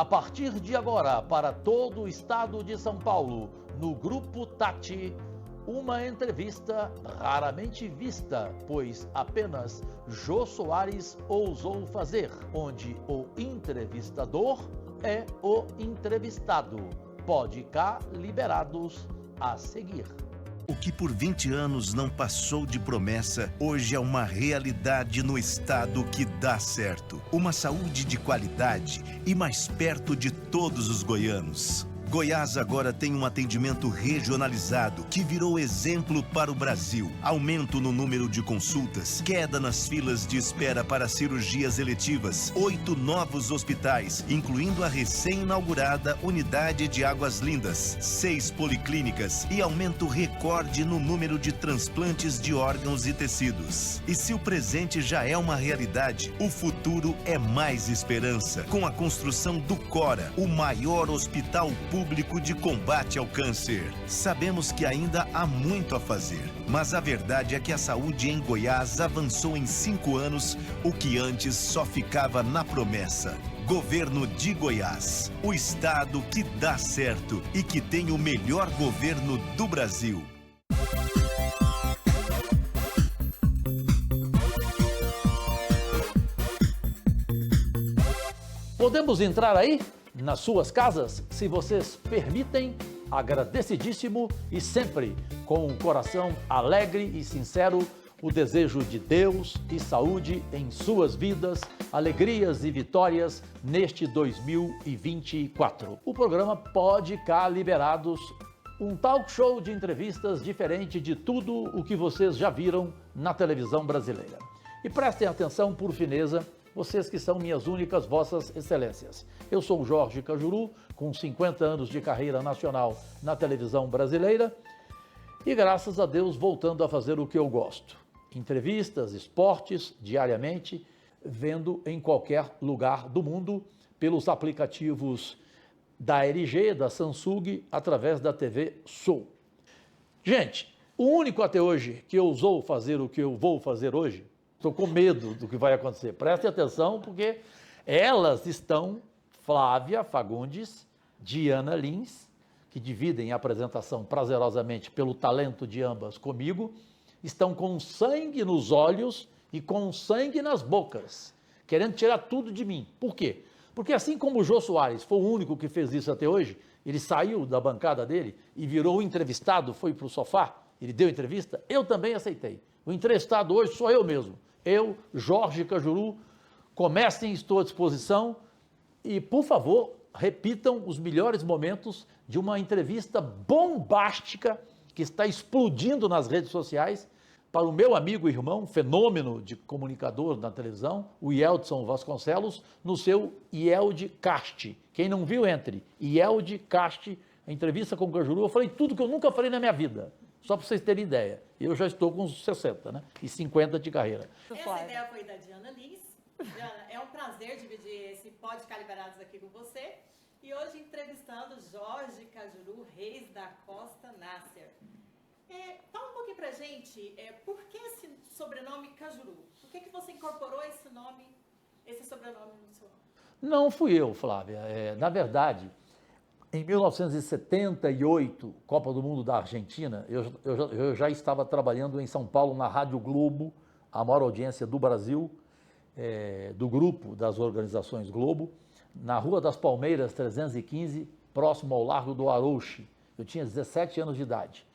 A partir de agora, para todo o estado de São Paulo, no Grupo Tati, uma entrevista raramente vista, pois apenas Jô Soares ousou fazer, onde o entrevistador é o entrevistado. Pode cá liberados a seguir. O que por 20 anos não passou de promessa, hoje é uma realidade no estado que dá certo. Uma saúde de qualidade e mais perto de todos os goianos. Goiás agora tem um atendimento regionalizado que virou exemplo para o Brasil. Aumento no número de consultas, queda nas filas de espera para cirurgias eletivas, 8 novos hospitais, incluindo a recém-inaugurada Unidade de Águas Lindas, 6 policlínicas e aumento recorde no número de transplantes de órgãos e tecidos. E se o presente já é uma realidade, o futuro é mais esperança, com a construção do Cora, o maior hospital público de combate ao câncer. Sabemos que ainda há muito a fazer, mas a verdade é que a saúde em Goiás avançou em 5 anos, o que antes só ficava na promessa. Governo de Goiás, o estado que dá certo e que tem o melhor governo do Brasil. Podemos entrar aí? Nas suas casas, se vocês permitem, agradecidíssimo e sempre com um coração alegre e sincero, o desejo de Deus e saúde em suas vidas, alegrias e vitórias neste 2024. O programa Pode Cá Liberados, um talk show de entrevistas diferente de tudo o que vocês já viram na televisão brasileira. E prestem atenção, por fineza, vocês que são minhas únicas vossas excelências. Eu sou o Jorge Cajuru, com 50 anos de carreira nacional na televisão brasileira e, graças a Deus, voltando a fazer o que eu gosto. Entrevistas, esportes, diariamente, vendo em qualquer lugar do mundo pelos aplicativos da LG, da Samsung, através da TV Sul. Gente, o único até hoje que ousou fazer o que eu vou fazer hoje, estou com medo do que vai acontecer. Prestem atenção, porque elas estão, Flávia Fagundes, Diana Lins, que dividem a apresentação prazerosamente pelo talento de ambas comigo, estão com sangue nos olhos e com sangue nas bocas, querendo tirar tudo de mim. Por quê? Porque assim como o Jô Soares foi o único que fez isso até hoje, ele saiu da bancada dele e virou entrevistado, foi para o sofá, ele deu entrevista, eu também aceitei. O entrevistado hoje sou eu mesmo. Eu, Jorge Cajuru, comecem, estou à disposição e, por favor, repitam os melhores momentos de uma entrevista bombástica que está explodindo nas redes sociais para o meu amigo e irmão, fenômeno de comunicador na televisão, o Yeldson Vasconcelos, no seu Yeldcast. Quem não viu, entre. Yeldcast, a entrevista com o Cajuru, eu falei tudo que eu nunca falei na minha vida. Só para vocês terem ideia. Eu já estou com uns 60, né? E 50 de carreira. Essa ideia foi da Diana Lins. Diana, é um prazer dividir esse Pode Cá Liberados aqui com você. E hoje entrevistando Jorge Cajuru, Reis da Costa Nasser. Fala um pouquinho pra gente, por que esse sobrenome Cajuru? Por que você incorporou esse sobrenome no seu nome? Não fui eu, Flávia. Na verdade, em 1978, Copa do Mundo da Argentina, eu já estava trabalhando em São Paulo na Rádio Globo, a maior audiência do Brasil, do grupo das organizações Globo, na Rua das Palmeiras, 315, próximo ao Largo do Arouche. Eu tinha 17 anos de idade.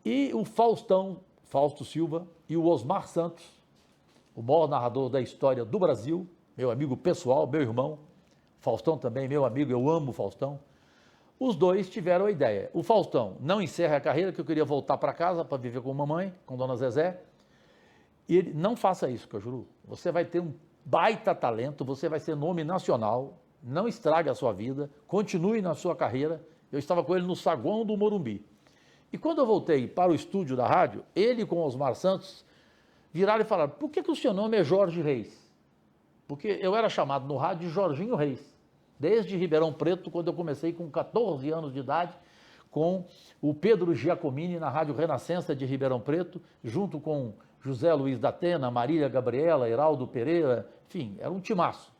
E o Fausto Silva, e o Osmar Santos, o maior narrador da história do Brasil, meu amigo pessoal, meu irmão, Faustão também, meu amigo, eu amo o Faustão. Os dois tiveram a ideia. O Faustão não encerra a carreira, que eu queria voltar para casa para viver com mamãe, com Dona Zezé. E ele, não faça isso, Cajuru. Você vai ter um baita talento, você vai ser nome nacional, não estrague a sua vida, continue na sua carreira. Eu estava com ele no saguão do Morumbi. E quando eu voltei para o estúdio da rádio, ele com Osmar Santos viraram e falaram: por que o seu nome é Jorge Reis? Porque eu era chamado no rádio de Jorginho Reis, desde Ribeirão Preto, quando eu comecei com 14 anos de idade, com o Pedro Giacomini na Rádio Renascença de Ribeirão Preto, junto com José Luiz da Atena, Marília Gabriela, Heraldo Pereira, enfim, era um timaço.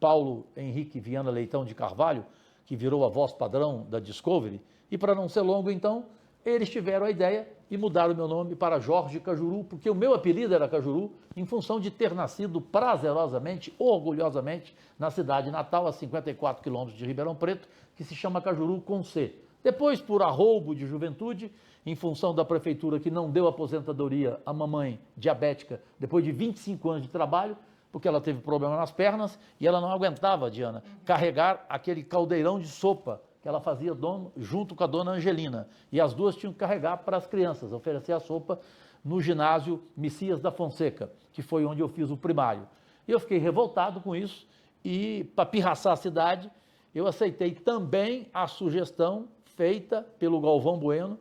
Paulo Henrique Viana Leitão de Carvalho, que virou a voz padrão da Discovery, e para não ser longo, então, eles tiveram a ideia e mudaram o meu nome para Jorge Cajuru, porque o meu apelido era Cajuru, em função de ter nascido prazerosamente, orgulhosamente, na cidade natal, a 54 quilômetros de Ribeirão Preto, que se chama Cajuru com C. Depois, por arroubo de juventude, em função da prefeitura que não deu aposentadoria à mamãe diabética, depois de 25 anos de trabalho, porque ela teve problema nas pernas e ela não aguentava, Diana, carregar aquele caldeirão de sopa que ela fazia junto com a dona Angelina. E as duas tinham que carregar para as crianças, oferecer a sopa no ginásio Messias da Fonseca, que foi onde eu fiz o primário. E eu fiquei revoltado com isso e, para pirraçar a cidade, eu aceitei também a sugestão feita pelo Galvão Bueno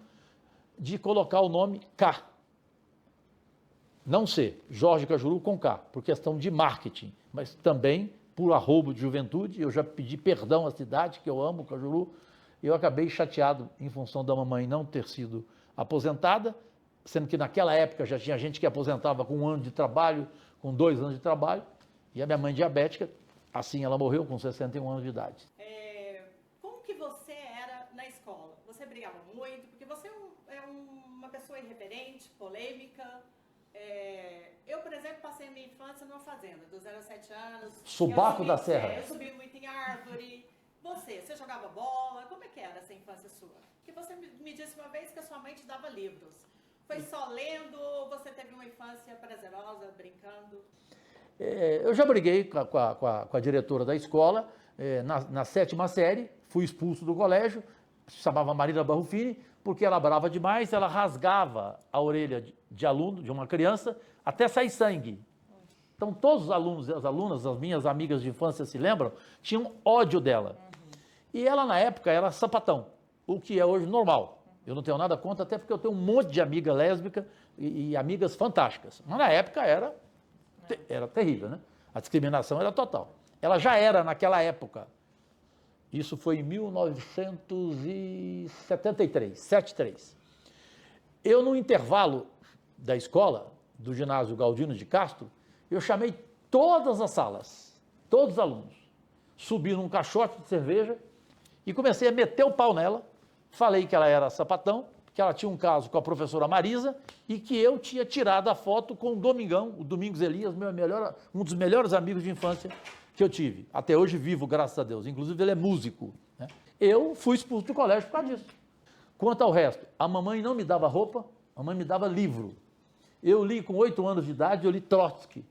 de colocar o nome K. Não C, Jorge Cajuru com K, por questão de marketing, mas também por arroubo de juventude. Eu já pedi perdão à cidade, que eu amo Cajuru, e eu acabei chateado em função da mamãe não ter sido aposentada, sendo que naquela época já tinha gente que aposentava com 1 ano de trabalho, com 2 anos de trabalho, e a minha mãe diabética, assim ela morreu com 61 anos de idade. Como que você era na escola? Você brigava muito? Porque você é uma pessoa irreverente, polêmica. Eu, por exemplo, passei a minha infância numa fazenda, dos 0 a 7 anos. Subaco da Serra. Eu subi muito em árvore. Você jogava bola? Como é que era essa infância sua? Porque você me disse uma vez que a sua mãe te dava livros. Foi só lendo ou você teve uma infância prazerosa, brincando? Eu já briguei com a diretora da escola, na 7ª série, fui expulso do colégio, se chamava Marina Barrufini, porque ela brava demais, ela rasgava a orelha de aluno, de uma criança, até sair sangue. Então todos os alunos e as alunas, as minhas amigas de infância se lembram, tinham ódio dela. E ela na época era sapatão, o que é hoje normal. Eu não tenho nada contra, até porque eu tenho um monte de amiga lésbica e amigas fantásticas. Mas na época era terrível, né? A discriminação era total. Ela já era naquela época. Isso foi em 1973, 73. Eu, no intervalo da escola, do ginásio Galdino de Castro, eu chamei todas as salas, todos os alunos, subi num caixote de cerveja e comecei a meter o pau nela. Falei que ela era sapatão, que ela tinha um caso com a professora Marisa e que eu tinha tirado a foto com o Domingão, o Domingos Elias, um dos melhores amigos de infância que eu tive. Até hoje vivo, graças a Deus. Inclusive, ele é músico, né? Eu fui expulso do colégio por causa disso. Quanto ao resto, a mamãe não me dava roupa, a mamãe me dava livro. Eu li com 8 anos de idade, eu li Trotsky.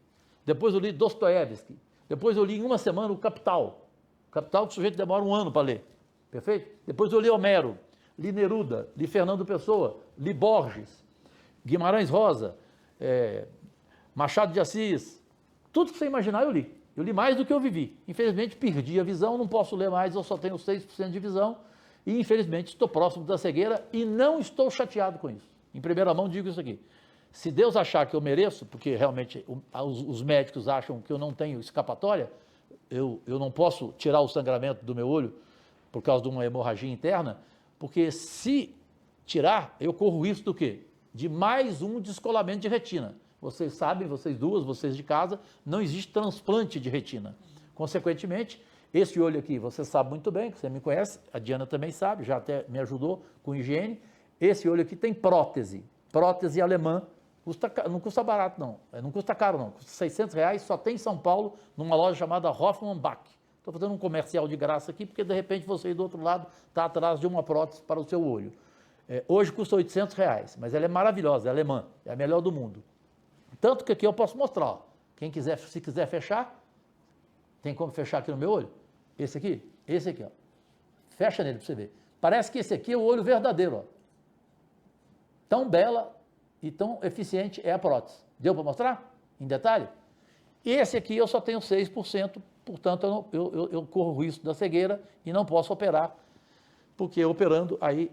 Depois eu li Dostoiévski. Depois eu li em uma semana o Capital. O Capital que o sujeito demora 1 ano para ler. Perfeito? Depois eu li Homero, li Neruda, li Fernando Pessoa, li Borges, Guimarães Rosa, Machado de Assis. Tudo que você imaginar eu li. Eu li mais do que eu vivi. Infelizmente, perdi a visão, não posso ler mais, eu só tenho 6% de visão. E, infelizmente, estou próximo da cegueira e não estou chateado com isso. Em primeira mão, digo isso aqui. Se Deus achar que eu mereço, porque realmente os médicos acham que eu não tenho escapatória, eu não posso tirar o sangramento do meu olho por causa de uma hemorragia interna, porque se tirar, eu corro risco do quê? De mais um descolamento de retina. Vocês sabem, vocês duas, vocês de casa, não existe transplante de retina. Consequentemente, esse olho aqui, você sabe muito bem, que você me conhece, a Diana também sabe, já até me ajudou com higiene. Esse olho aqui tem prótese alemã, não custa barato não, não custa caro não, custa R$600, só tem em São Paulo, numa loja chamada Hoffmann Bach. Estou fazendo um comercial de graça aqui, porque de repente você aí do outro lado está atrás de uma prótese para o seu olho. Hoje custa R$800, mas ela é maravilhosa, é alemã, é a melhor do mundo. Tanto que aqui eu posso mostrar, ó. Quem quiser, se quiser fechar, tem como fechar aqui no meu olho? Esse aqui, ó. Fecha nele para você ver. Parece que esse aqui é o olho verdadeiro, ó. Tão bela e tão eficiente é a prótese. Deu para mostrar? Em detalhe? Esse aqui eu só tenho 6%, portanto eu corro o risco da cegueira e não posso operar, porque operando aí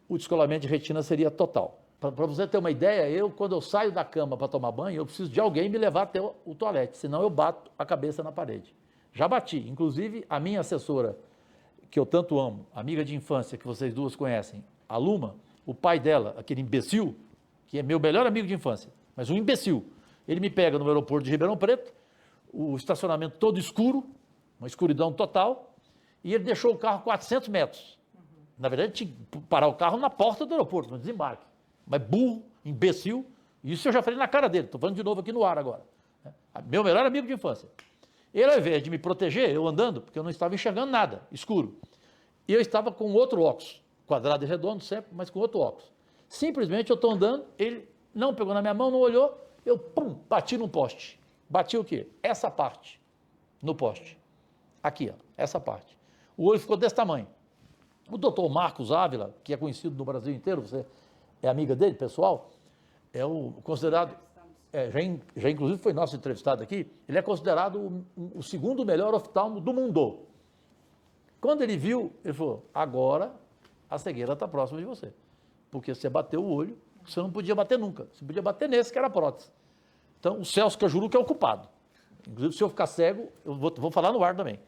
o descolamento de retina seria total. Para você ter uma ideia, quando eu saio da cama para tomar banho, eu preciso de alguém me levar até o toalete, senão eu bato a cabeça na parede. Já bati, inclusive a minha assessora, que eu tanto amo, amiga de infância que vocês duas conhecem, a Luma, o pai dela, aquele imbecil, que é meu melhor amigo de infância, mas um imbecil, ele me pega no aeroporto de Ribeirão Preto, o estacionamento todo escuro, uma escuridão total, e ele deixou o carro 400 metros. Na verdade, tinha que parar o carro na porta do aeroporto, no desembarque. Mas burro, imbecil, isso eu já falei na cara dele, estou falando de novo aqui no ar agora. Meu melhor amigo de infância. Ele, ao invés de me proteger, eu andando, porque eu não estava enxergando nada, escuro, e eu estava com outro óculos, quadrado e redondo sempre, mas com outro óculos. Simplesmente eu estou andando, ele não pegou na minha mão, não olhou, eu, pum, bati num poste. Bati o quê? Essa parte, no poste. Aqui, ó, essa parte. O olho ficou desse tamanho. O doutor Marcos Ávila, que é conhecido no Brasil inteiro, você é amiga dele, pessoal, é o considerado, já inclusive foi nosso entrevistado aqui, ele é considerado o segundo melhor oftalmo do mundo. Quando ele viu, ele falou, agora a cegueira está próxima de você, porque você bateu o olho, você não podia bater nunca, você podia bater nesse que era a prótese. Então, o Celso Cajuru que é o culpado. Inclusive, se eu ficar cego, eu vou falar no ar também.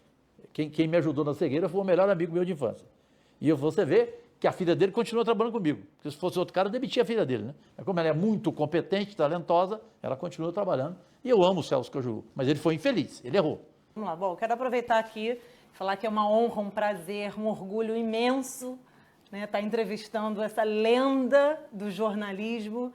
Quem me ajudou na cegueira foi o melhor amigo meu de infância. E você vê que a filha dele continua trabalhando comigo. Porque se fosse outro cara, eu demitia a filha dele, né? Mas como ela é muito competente, talentosa, ela continua trabalhando. E eu amo o Celso Cajuru. Mas ele foi infeliz, ele errou. Vamos lá, bom, quero aproveitar aqui e falar que é uma honra, um prazer, um orgulho imenso, né, estar entrevistando essa lenda do jornalismo,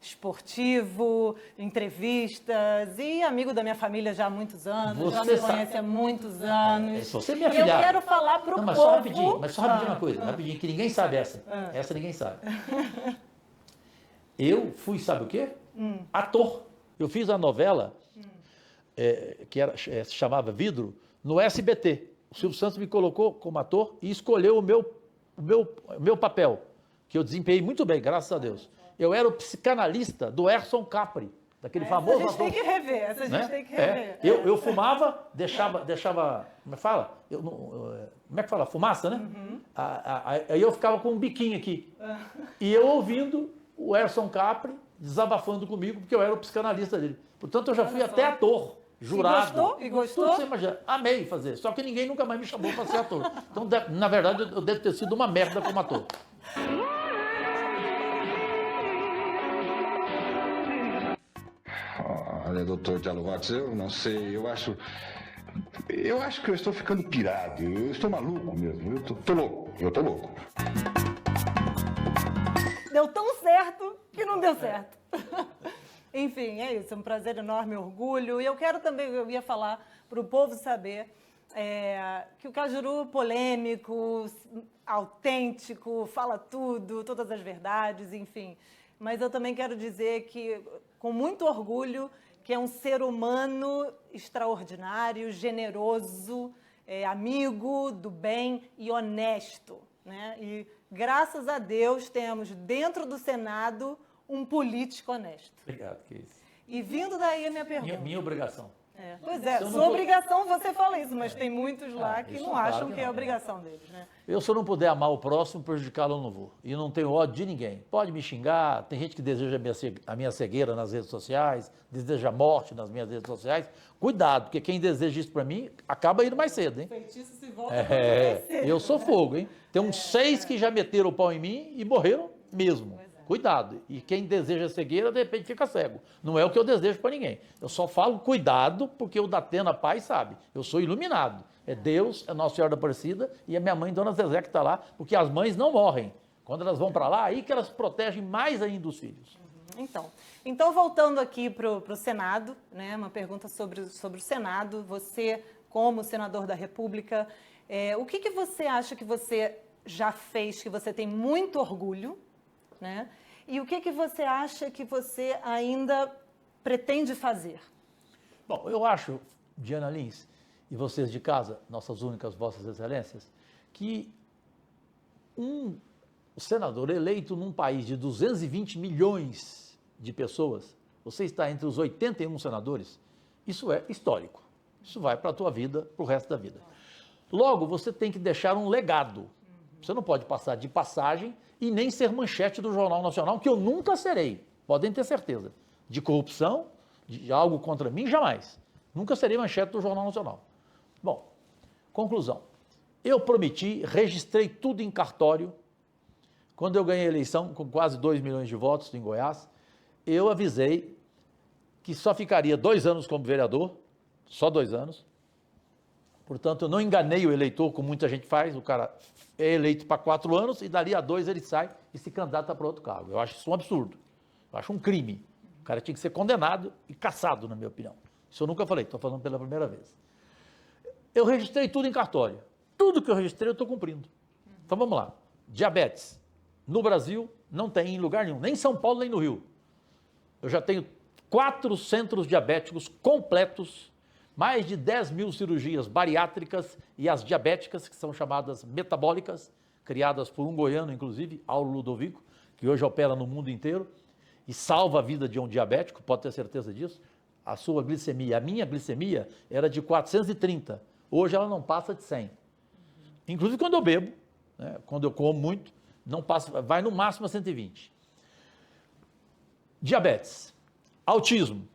esportivo, entrevistas, e amigo da minha família já há muitos anos, já me conhece há muitos anos. Você é minha filha. Eu quero falar para o povo... Mas só rapidinho uma coisa, rapidinho, que ninguém sabe essa. Essa ninguém sabe. Eu fui, sabe o quê? Ator. Eu fiz a novela, que se chamava Vidro, no SBT. O Silvio Santos me colocou como ator e escolheu o meu papel, que eu desempenhei muito bem, graças a Deus. Eu era o psicanalista do Erson Capri, daquele famoso ator. Essa a gente tem que rever, essa a gente tem que rever. Eu fumava, deixava, como é que fala? Como é que fala? Fumaça, né? Aí eu ficava com um biquinho aqui. E eu ouvindo o Erson Capri desabafando comigo, porque eu era o psicanalista dele. Portanto, eu já fui até ator. Jurado. E gostou? Tudo você imagina. Amei fazer. Só que ninguém nunca mais me chamou para ser ator. Então, na verdade, eu devo ter sido uma merda como ator. Olha, doutor Diallo Watts, eu não sei, eu acho que eu estou ficando pirado, eu estou maluco mesmo, eu tô louco. Deu tão certo que não deu certo. Enfim, é isso, é um prazer enorme, orgulho. E eu quero também, eu ia falar para o povo saber que o Cajuru polêmico, autêntico, fala tudo, todas as verdades, enfim. Mas eu também quero dizer que, com muito orgulho, que é um ser humano extraordinário, generoso, amigo do bem e honesto, né? E, graças a Deus, temos dentro do Senado um político honesto. Obrigado, que isso. E vindo daí a minha pergunta. Minha obrigação. Pois é, sua obrigação você fala isso, mas tem muitos lá que não acham que é obrigação deles, né? Eu, se eu não puder amar o próximo, prejudicá-lo eu não vou. E não tenho ódio de ninguém. Pode me xingar, tem gente que deseja a minha cegueira nas redes sociais, deseja a morte nas minhas redes sociais. Cuidado, porque quem deseja isso para mim, acaba indo mais cedo, hein? Feitiço se volta eu sou fogo, hein? Tem uns 6 que já meteram o pau em mim e morreram mesmo. Cuidado. E quem deseja cegueira, de repente, fica cego. Não é o que eu desejo para ninguém. Eu só falo cuidado porque o Datena Pai sabe. Eu sou iluminado. É Deus, é Nossa Senhora da Aparecida e a minha mãe, Dona Zezé, que está lá, porque as mães não morrem. Quando elas vão para lá, aí que elas protegem mais ainda os filhos. Então voltando aqui para o Senado, né, uma pergunta sobre o Senado. Você, como senador da República, o que você acha que você já fez, que você tem muito orgulho, né? E o que você acha que você ainda pretende fazer? Bom, eu acho, Diana Lins, e vocês de casa, nossas únicas vossas excelências, que um senador eleito num país de 220 milhões de pessoas, você está entre os 81 senadores, isso é histórico. Isso vai para a tua vida, para o resto da vida. Logo, você tem que deixar um legado. Você não pode passar de passagem e nem ser manchete do Jornal Nacional, que eu nunca serei, podem ter certeza. De corrupção, de algo contra mim, jamais. Nunca serei manchete do Jornal Nacional. Bom, conclusão. Eu prometi, registrei tudo em cartório. Quando eu ganhei a eleição, com quase 2 milhões de votos em Goiás, eu avisei que só ficaria 2 anos como vereador só 2 anos. Portanto, eu não enganei o eleitor, como muita gente faz. O cara é eleito para 4 anos e dali a 2 ele sai e se candidata para outro cargo. Eu acho isso um absurdo. Eu acho um crime. O cara tinha que ser condenado e cassado, na minha opinião. Isso eu nunca falei, estou falando pela primeira vez. Eu registrei tudo em cartório. Tudo que eu registrei eu estou cumprindo. Então vamos lá. Diabetes. No Brasil não tem em lugar nenhum, nem em São Paulo, nem no Rio. Eu já tenho 4 centros diabéticos completos, mais de 10 mil cirurgias bariátricas e as diabéticas, que são chamadas metabólicas, criadas por um goiano, inclusive, Auro Ludovico, que hoje opera no mundo inteiro e salva a vida de um diabético, pode ter certeza disso. A sua glicemia, a minha glicemia era de 430, hoje ela não passa de 100. Inclusive quando eu bebo, né, quando eu como muito, não passa, vai no máximo a 120. Diabetes, autismo,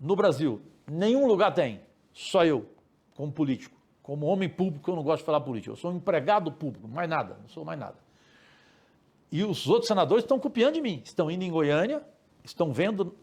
no Brasil, nenhum lugar tem, só eu, como político, como homem público, eu não gosto de falar político, eu sou um empregado público, mais nada, não sou mais nada. E os outros senadores estão copiando de mim, estão indo em Goiânia, estão vendo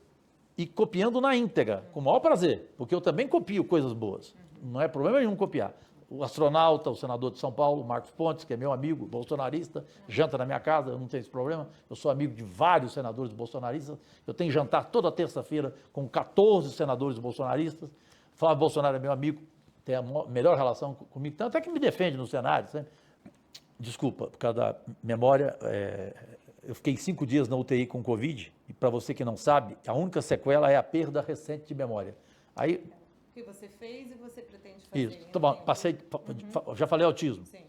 e copiando na íntegra, com o maior prazer, porque eu também copio coisas boas, não é problema nenhum copiar. O astronauta, o senador de São Paulo, Marcos Pontes, que é meu amigo, bolsonarista, janta na minha casa, eu não tenho esse problema, eu sou amigo de vários senadores bolsonaristas, eu tenho jantar toda terça-feira com 14 senadores bolsonaristas, Flávio Bolsonaro é meu amigo, tem a melhor relação comigo, tanto é que me defende no Senado, sempre. Desculpa, por causa da memória, eu fiquei 5 dias na UTI com Covid, e para você que não sabe, a única sequela é a perda recente de memória. Aí, O que você fez e você pretende fazer? isso, tá bom, passei, já falei autismo. Sim.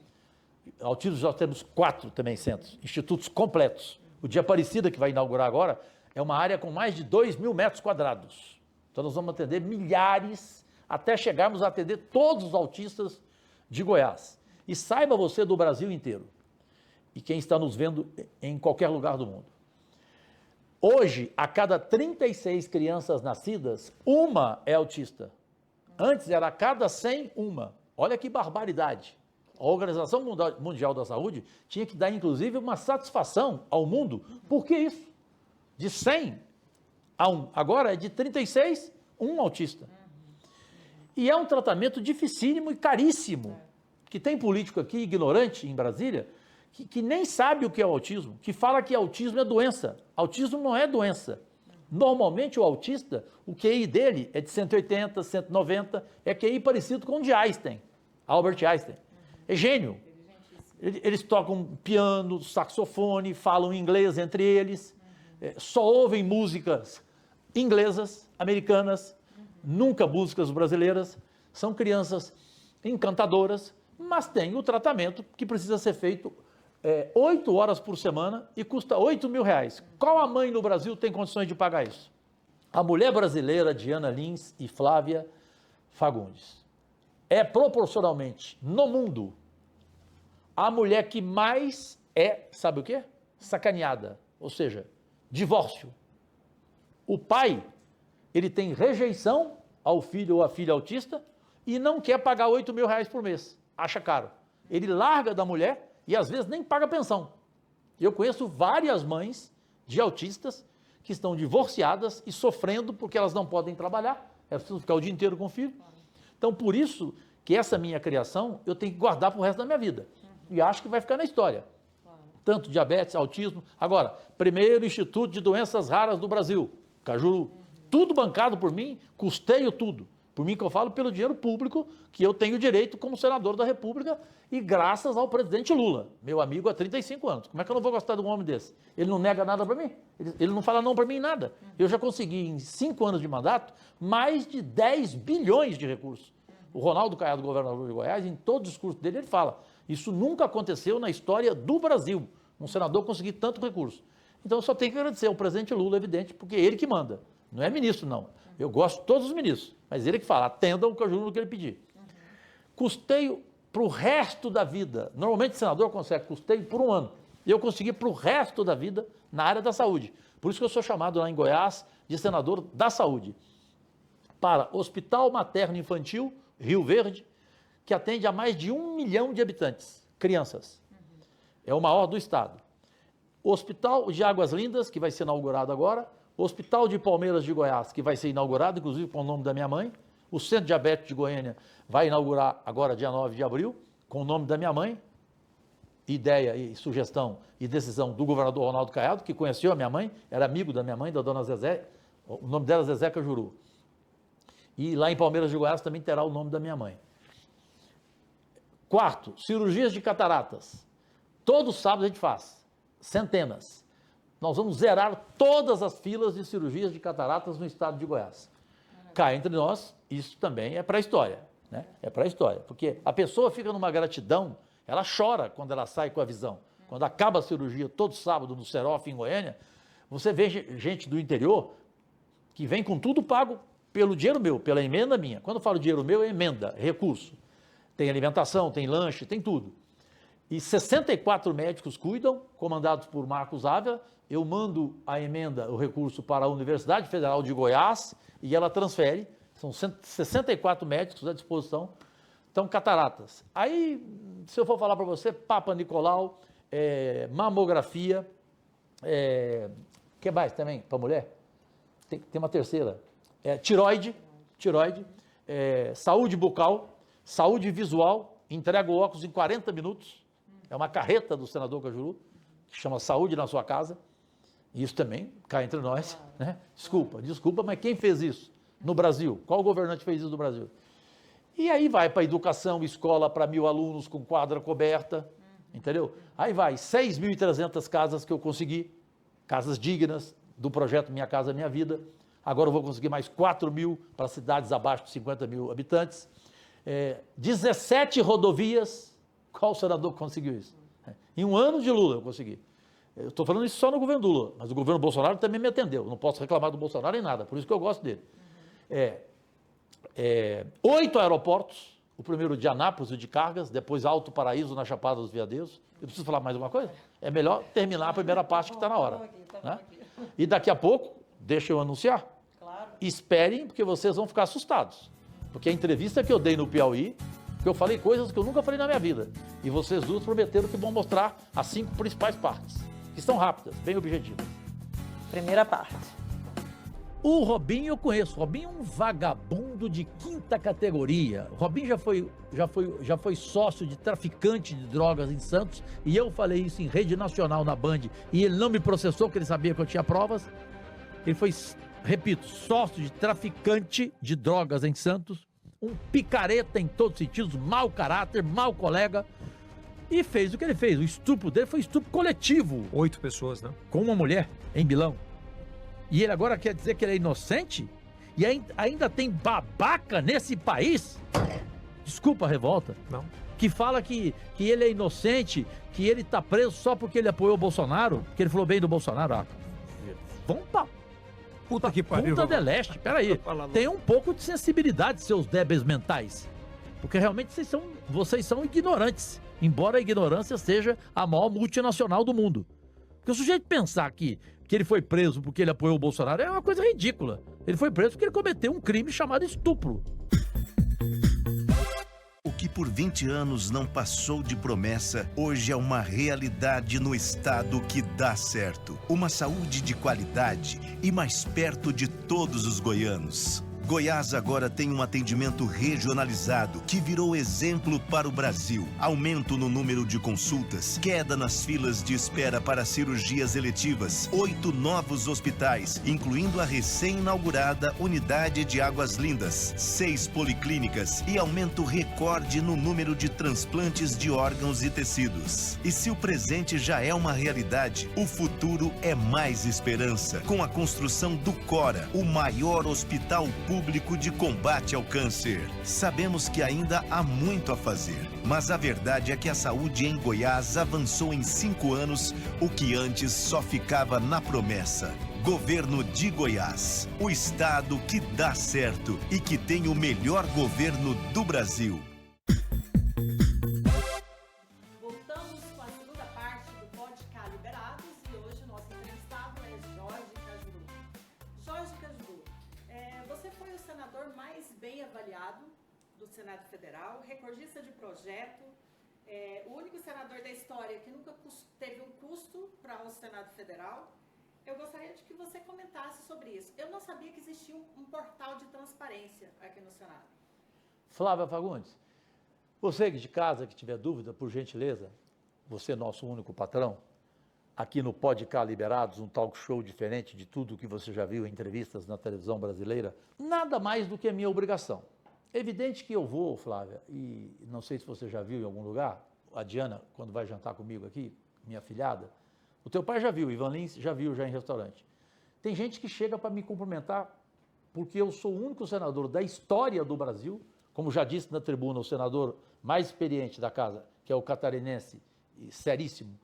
Autismo já temos 4 também centros, institutos completos. O de Aparecida, que vai inaugurar agora, é uma área com mais de 2.000 metros quadrados. Então nós vamos atender milhares, até chegarmos a atender todos os autistas de Goiás. E saiba você do Brasil inteiro, e quem está nos vendo em qualquer lugar do mundo. Hoje, a cada 36 crianças nascidas, uma é autista. Antes era a cada 100, uma. Olha que barbaridade. A Organização Mundial da Saúde tinha que dar, inclusive, uma satisfação ao mundo. Por que isso? De 100 a 1. Agora é de 36, um autista. E é um tratamento dificílimo e caríssimo. Que tem político aqui, ignorante, em Brasília, que nem sabe o que é o autismo, que fala que autismo é doença. Autismo não é doença. Normalmente o autista, o QI dele é de 180, 190, é QI parecido com o de Einstein, Albert Einstein. É gênio. Eles tocam piano, saxofone, falam inglês entre eles, só ouvem músicas inglesas, americanas, nunca músicas brasileiras. São crianças encantadoras, mas tem o tratamento que precisa ser feito 8 horas por semana e custa R$8.000. Qual a mãe no Brasil tem condições de pagar isso? A mulher brasileira, Diana Lins e Flávia Fagundes, é proporcionalmente, no mundo, a mulher que mais sabe o quê? Sacaneada, ou seja, divórcio. O pai, ele tem rejeição ao filho ou à filha autista e não quer pagar R$8.000 por mês, acha caro. Ele larga da mulher e às vezes nem paga pensão. Eu conheço várias mães de autistas que estão divorciadas e sofrendo porque elas não podem trabalhar, elas precisam ficar o dia inteiro com o filho. Então, por isso que essa minha criação eu tenho que guardar para o resto da minha vida. E acho que vai ficar na história. Tanto diabetes, autismo. Agora, primeiro Instituto de Doenças Raras do Brasil, Cajuru. Tudo bancado por mim, custeio tudo. Por mim que eu falo, pelo dinheiro público que eu tenho direito como senador da República e graças ao presidente Lula, meu amigo há 35 anos. Como é que eu não vou gostar de um homem desse? Ele não nega nada para mim, ele não fala não para mim em nada. Eu já consegui, em 5 anos de mandato, mais de 10 bilhões de recursos. O Ronaldo Caiado, governador de Goiás, em todo o discurso dele, ele fala, isso nunca aconteceu na história do Brasil, um senador conseguir tanto recurso. Então eu só tenho que agradecer ao presidente Lula, evidente, porque é ele que manda, não é ministro não. Eu gosto de todos os ministros, mas ele que fala, atendam o que eu juro no que ele pedir. Custeio para o resto da vida. Normalmente o senador consegue custeio por 1 ano. E eu consegui para o resto da vida na área da saúde. Por isso que eu sou chamado lá em Goiás de senador da saúde. Para Hospital Materno Infantil, Rio Verde, que atende a mais de 1 milhão de habitantes, crianças. É o maior do estado. Hospital de Águas Lindas, que vai ser inaugurado agora. Hospital de Palmeiras de Goiás, que vai ser inaugurado, inclusive com o nome da minha mãe. O Centro Diabético de Goiânia vai inaugurar agora, dia 9 de abril, com o nome da minha mãe, ideia e sugestão e decisão do governador Ronaldo Caiado, que conheceu a minha mãe, era amigo da minha mãe, da dona Zezé, o nome dela é Zezeca Juru. E lá em Palmeiras de Goiás também terá o nome da minha mãe. Quarto, cirurgias de cataratas. Todos os sábados a gente faz, centenas. Nós vamos zerar todas as filas de cirurgias de cataratas no estado de Goiás. Cá entre nós, isso também é para a história, né? É para a história, porque a pessoa fica numa gratidão, ela chora quando ela sai com a visão. Quando acaba a cirurgia todo sábado no Serof em Goiânia, você vê gente do interior que vem com tudo pago pelo dinheiro meu, pela emenda minha. Quando eu falo dinheiro meu, é emenda, é recurso. Tem alimentação, tem lanche, tem tudo. E 64 médicos cuidam, comandados por Marcos Ávila. Eu mando a emenda, o recurso para a Universidade Federal de Goiás e ela transfere. São 64 médicos à disposição. Então, cataratas. Aí, se eu for falar para você, Papa Nicolau, mamografia, que mais também para mulher? Tem uma terceira. Tiroide, saúde bucal, saúde visual, entrega o óculos em 40 minutos. É uma carreta do senador Cajuru, que chama Saúde na Sua Casa. Isso também cai entre nós, né? Desculpa, mas quem fez isso no Brasil? Qual governante fez isso no Brasil? E aí vai para educação, escola para 1.000 alunos com quadra coberta, entendeu? Aí vai 6.300 casas que eu consegui, casas dignas do projeto Minha Casa Minha Vida. Agora eu vou conseguir mais 4.000 para cidades abaixo de 50 mil habitantes. 17 rodovias. Qual senador conseguiu isso? Em um ano de Lula eu consegui. Eu estou falando isso só no governo Lula, mas o governo Bolsonaro também me atendeu. Não posso reclamar do Bolsonaro em nada, por isso que eu gosto dele. 8 aeroportos, o primeiro de Anápolis, o de Cargas, depois Alto Paraíso, na Chapada dos Veadeiros. Eu preciso falar mais uma coisa? É melhor terminar a primeira parte que está na hora. Né? E daqui a pouco, deixa eu anunciar, esperem, porque vocês vão ficar assustados. Porque a entrevista que eu dei no Piauí, que eu falei coisas que eu nunca falei na minha vida. E vocês duas prometeram que vão mostrar as 5 principais partes, que são rápidas, bem objetivas. Primeira parte. O Robinho eu conheço. O Robinho é um vagabundo de 5ª categoria. O Robinho já foi sócio de traficante de drogas em Santos, e eu falei isso em rede nacional na Band, e ele não me processou porque ele sabia que eu tinha provas. Ele foi, repito, sócio de traficante de drogas em Santos, um picareta em todos os sentidos, mau caráter, mau colega, e fez o que ele fez. O estupro dele foi estupro coletivo. 8 pessoas, né? Com uma mulher em Milão. E ele agora quer dizer que ele é inocente? E ainda tem babaca nesse país? Desculpa a revolta. Não. Que fala que ele é inocente, que ele tá preso só porque ele apoiou o Bolsonaro, que ele falou bem do Bolsonaro. Vamos pra Puta que pariu. Punta del Este, peraí. Tem um pouco de sensibilidade, seus débeis mentais. Porque realmente vocês são ignorantes. Embora a ignorância seja a maior multinacional do mundo. Porque o sujeito pensar que ele foi preso porque ele apoiou o Bolsonaro é uma coisa ridícula. Ele foi preso porque ele cometeu um crime chamado estupro. O que por 20 anos não passou de promessa, hoje é uma realidade no estado que dá certo. Uma saúde de qualidade e mais perto de todos os goianos. Goiás agora tem um atendimento regionalizado que virou exemplo para o Brasil. Aumento no número de consultas, queda nas filas de espera para cirurgias eletivas, 8 novos hospitais, incluindo a recém-inaugurada Unidade de Águas Lindas, 6 policlínicas e aumento recorde no número de transplantes de órgãos e tecidos. E se o presente já é uma realidade, o futuro é mais esperança, com a construção do Cora, o maior hospital público de combate ao câncer. Sabemos que ainda há muito a fazer, mas a verdade é que a saúde em Goiás avançou em 5 anos, o que antes só ficava na promessa. Governo de Goiás, o estado que dá certo e que tem o melhor governo do Brasil. Voltamos com a segunda parte do Pode Cá Liberados e hoje o nosso entrevistado é Jorge Cajuru. Jorge Cajuru, você foi o senador mais bem avaliado do Senado Federal, recordista de projeto, o único senador da história que nunca teve um custo para o Senado Federal, Eu gostaria de que você comentasse sobre isso. Eu não sabia que existia um portal de transparência aqui no Senado. Flávia Fagundes, você de casa que tiver dúvida, por gentileza, você é nosso único patrão, aqui no Pode Cá Liberados, um talk show diferente de tudo que você já viu em entrevistas na televisão brasileira, nada mais do que a minha obrigação. É evidente que eu vou, Flávia, e não sei se você já viu em algum lugar, a Diana, quando vai jantar comigo aqui, minha afilhada, o teu pai já viu, Ivan Lins já viu já em restaurante. Tem gente que chega para me cumprimentar porque eu sou o único senador da história do Brasil, como já disse na tribuna, o senador mais experiente da casa, que é o catarinense, seríssimo,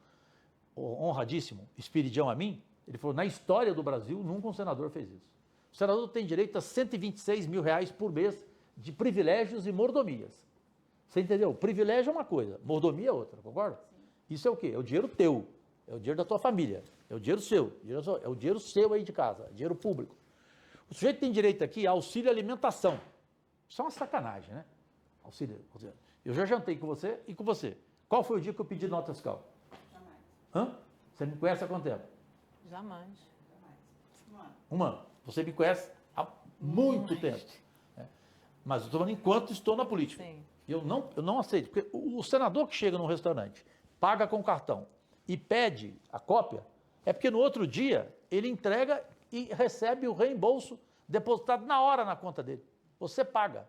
honradíssimo, Espiridião Amin, ele falou, na história do Brasil, nunca um senador fez isso. O senador tem direito a R$126 mil por mês de privilégios e mordomias. Você entendeu? Privilégio é uma coisa, mordomia é outra, concorda? Sim. Isso é o quê? É o dinheiro teu, é o dinheiro da tua família, é o dinheiro seu, é o dinheiro seu aí de casa, é dinheiro público. O sujeito tem direito aqui a auxílio alimentação. Isso é uma sacanagem, né? Auxílio. Eu já jantei com você e com você. Qual foi o dia que eu pedi nota fiscal? Jamais. Hã? Você me conhece há quanto tempo? Jamais. Um ano. Você me conhece há muito tempo. Né? Mas eu estou falando enquanto estou na política. Sim. Eu não aceito. Porque o senador que chega num restaurante, paga com cartão e pede a cópia, é porque no outro dia ele entrega e recebe o reembolso depositado na hora na conta dele. Você paga.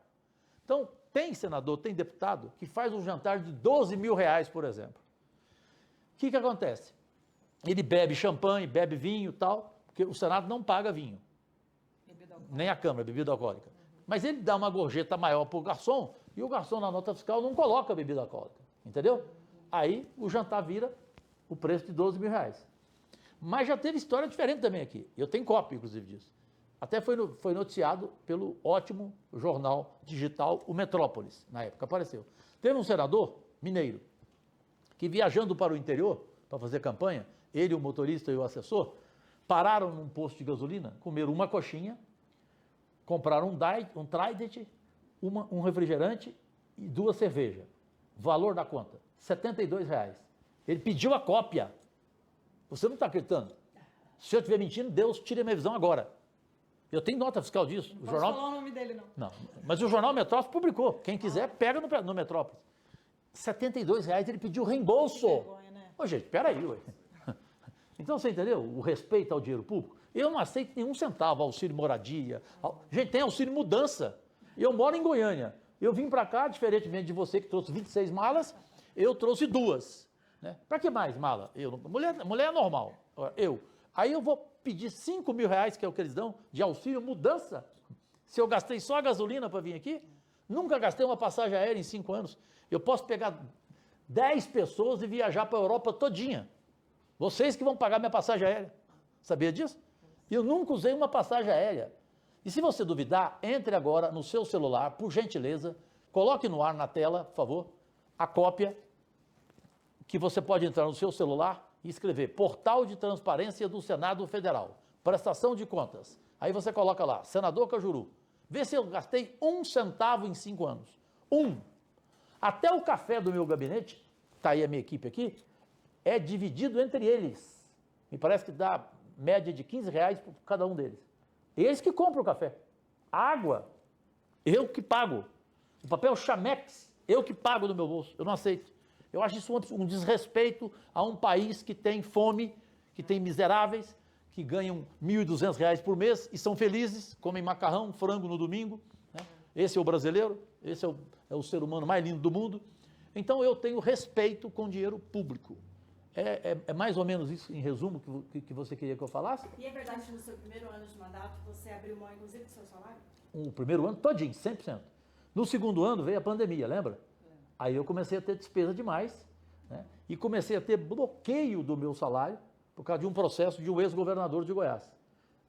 Então, tem senador, tem deputado que faz um jantar de R$12 mil, por exemplo. O que acontece? Ele bebe champanhe, bebe vinho e tal, porque o Senado não paga vinho. Nem a Câmara, bebida alcoólica. Mas ele dá uma gorjeta maior para o garçom e o garçom na nota fiscal não coloca bebida alcoólica. Entendeu? Aí o jantar vira o preço de R$12 mil. Mas já teve história diferente também aqui. Eu tenho cópia, inclusive, disso. Até foi noticiado pelo ótimo jornal digital, o Metrópolis, na época, apareceu. Teve um senador mineiro que, viajando para o interior, para fazer campanha, ele, o motorista e o assessor, pararam num posto de gasolina, comeram uma coxinha, compraram um Trident, um refrigerante e 2 cervejas. Valor da conta, R$72. Ele pediu a cópia. Você não está acreditando? Se eu estiver mentindo, Deus tire a minha visão agora. Eu tenho nota fiscal disso. Não pode falar o nome dele, não. Não, mas o jornal Metrópolis publicou. Quem quiser, pega no Metrópolis. R$72 ele pediu reembolso. Vergonha, né? Ô, gente, peraí, ué. Então, você entendeu? O respeito ao dinheiro público. Eu não aceito nenhum centavo, auxílio moradia. Gente, tem auxílio mudança. Eu moro em Goiânia. Eu vim para cá, diferentemente de você que trouxe 26 malas, eu trouxe 2. Né? Para que mais mala? Mulher é normal. Aí eu vou pedir R$5 mil, que é o que eles dão, de auxílio mudança. Se eu gastei só a gasolina para vir aqui, nunca gastei uma passagem aérea em 5 anos. Eu posso pegar 10 pessoas e viajar para a Europa todinha. Vocês que vão pagar minha passagem aérea. Sabia disso? Eu nunca usei uma passagem aérea. E se você duvidar, entre agora no seu celular, por gentileza, coloque no ar na tela, por favor, a cópia que você pode entrar no seu celular e escrever Portal de Transparência do Senado Federal, prestação de contas. Aí você coloca lá, Senador Cajuru, vê se eu gastei 1 centavo em 5 anos. 1. Até o café do meu gabinete, está aí a minha equipe aqui, é dividido entre eles. Me parece que dá média de R$15 por cada um deles. Eles que compram o café. A água, eu que pago. O papel Chamex, eu que pago do meu bolso. Eu não aceito. Eu acho isso um desrespeito a um país que tem fome, que tem miseráveis, que ganham R$1.200 por mês e são felizes, comem macarrão, frango no domingo. Né? Esse é o brasileiro, esse é o ser humano mais lindo do mundo. Então eu tenho respeito com dinheiro público. É mais ou menos isso, em resumo, que você queria que eu falasse? E é verdade que no seu primeiro ano de mandato você abriu mão, inclusive, do seu salário? O primeiro ano todinho, 100%. No segundo ano veio a pandemia, lembra? Aí eu comecei a ter despesa demais, né? E comecei a ter bloqueio do meu salário por causa de um processo de um ex-governador de Goiás.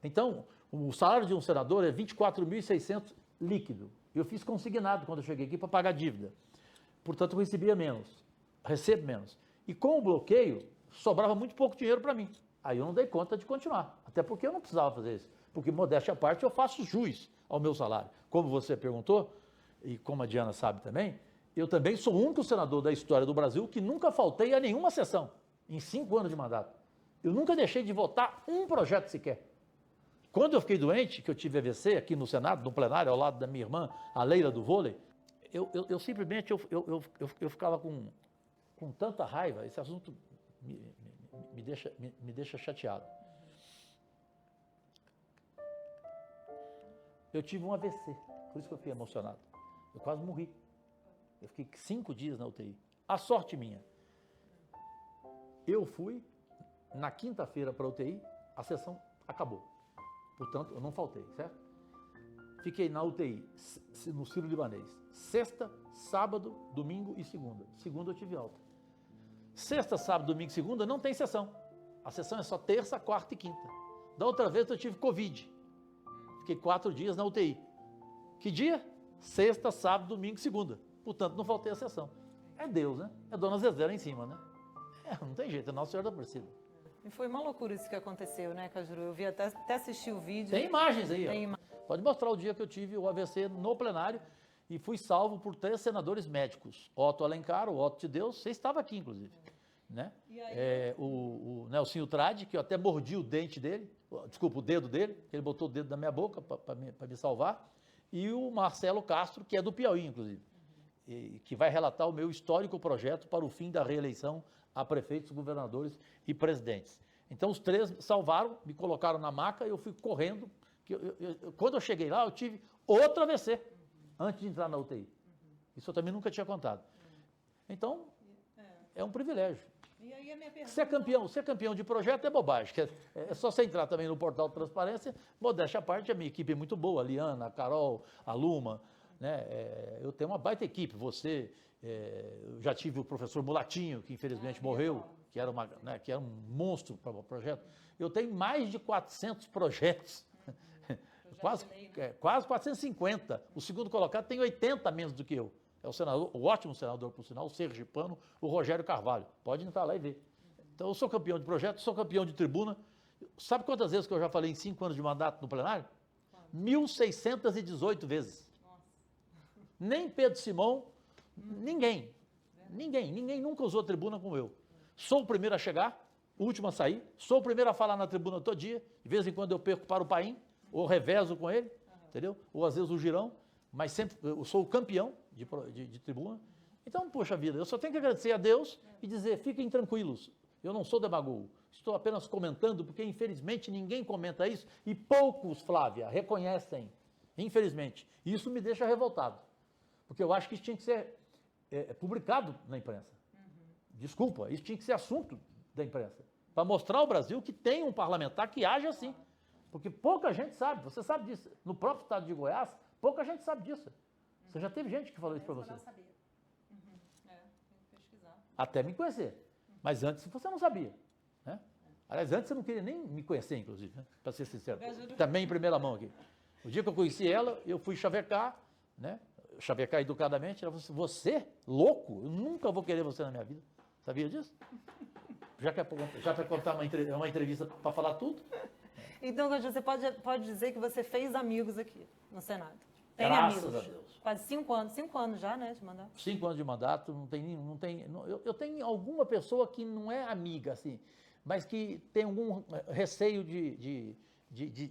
Então, o salário de um senador é 24.600 líquido. Eu fiz consignado quando eu cheguei aqui para pagar dívida. Portanto, eu recebia menos, recebo menos. E com o bloqueio, sobrava muito pouco dinheiro para mim. Aí eu não dei conta de continuar, até porque eu não precisava fazer isso. Porque, modéstia à parte, eu faço jus ao meu salário. Como você perguntou, e como a Diana sabe também, eu também sou o único senador da história do Brasil que nunca faltei a nenhuma sessão, em 5 anos de mandato. Eu nunca deixei de votar um projeto sequer. Quando eu fiquei doente, que eu tive AVC aqui no Senado, no plenário, ao lado da minha irmã, a Leila do vôlei, eu simplesmente eu ficava com tanta raiva, esse assunto me deixa chateado. Eu tive um AVC, por isso que eu fiquei emocionado. Eu quase morri. Eu fiquei 5 dias na UTI. A sorte minha, eu fui na quinta-feira para a UTI, a sessão acabou. Portanto, eu não faltei, certo? Fiquei na UTI, no Sírio-Libanês, sexta, sábado, domingo e segunda. Segunda eu tive alta. Sexta, sábado, domingo e segunda não tem sessão. A sessão é só terça, quarta e quinta. Da outra vez eu tive Covid. Fiquei 4 dias na UTI. Que dia? Sexta, sábado, domingo e segunda. Portanto, não faltei a sessão. É Deus, né? É Dona Zezé lá em cima, né? Não tem jeito, é Nossa Senhora da Aparecida. E foi uma loucura isso que aconteceu, né, Cajuru? Eu vi até assistir o vídeo. Tem imagens aí, Tem ó. Pode mostrar o dia que eu tive o AVC no plenário e fui salvo por 3 senadores médicos. Otto Alencar, o Otto de Deus, você estava aqui, inclusive. Né? O Nelsinho Trade, que eu até mordi o dente dele, desculpa, o dedo dele, que ele botou o dedo na minha boca para me salvar. E o Marcelo Castro, que é do Piauí, inclusive, e que vai relatar o meu histórico projeto para o fim da reeleição a prefeitos, governadores e presidentes. Então, os 3 salvaram, me colocaram na maca e eu fui correndo. Quando eu cheguei lá, eu tive outro AVC antes de entrar na UTI. Isso eu também nunca tinha contado. Então, é um privilégio. E aí a minha pergunta... Ser campeão de projeto é bobagem. É só você entrar também no portal de transparência. Modéstia à parte, a minha equipe é muito boa. A Liana, a Carol, a Luma. Né? Eu tenho uma baita equipe. Você, eu já tive o professor Mulatinho, que infelizmente morreu, que era um monstro para o projeto. Eu tenho mais de 400 projetos. Quase 450. O segundo colocado tem 80 menos do que eu. É o senador, o ótimo senador, por sinal, o sergipano, o Rogério Carvalho. Pode entrar lá e ver. Então, eu sou campeão de projeto, sou campeão de tribuna. Sabe quantas vezes que eu já falei em 5 anos de mandato no plenário? 1.618 vezes. Nem Pedro Simão, ninguém nunca usou tribuna como eu. Sou o primeiro a chegar, o último a sair, sou o primeiro a falar na tribuna todo dia, de vez em quando eu perco para o Paim, ou revezo com ele, entendeu? Ou às vezes o Girão, mas sempre eu sou o campeão de tribuna. Então, poxa vida, eu só tenho que agradecer a Deus e dizer, fiquem tranquilos, eu não sou demagogo, estou apenas comentando, porque infelizmente ninguém comenta isso, e poucos, Flávia, reconhecem, infelizmente. E isso me deixa revoltado, porque eu acho que isso tinha que ser publicado na imprensa. Desculpa, isso tinha que ser assunto da imprensa, para mostrar ao Brasil que tem um parlamentar que age assim, porque pouca gente sabe, você sabe disso, no próprio estado de Goiás, pouca gente sabe disso. Você já teve gente que falou isso para você? Eu não sabia. Tem que pesquisar. Até me conhecer. Mas antes você não sabia. Né? Aliás, antes você não queria nem me conhecer, inclusive, né? Para ser sincero. Também em primeira mão aqui. O dia que eu conheci ela, eu fui chavecar, né? Chavecar educadamente. Ela falou assim, você, louco, eu nunca vou querer você na minha vida. Sabia disso? Já quer contar uma entrevista para falar tudo? Então, você pode dizer que você fez amigos aqui no Senado. Tem Graças amigos. a Deus. Quase 5 anos. 5 anos já, né, de mandato? 5 anos de mandato, eu tenho alguma pessoa que não é amiga, assim, mas que tem algum receio de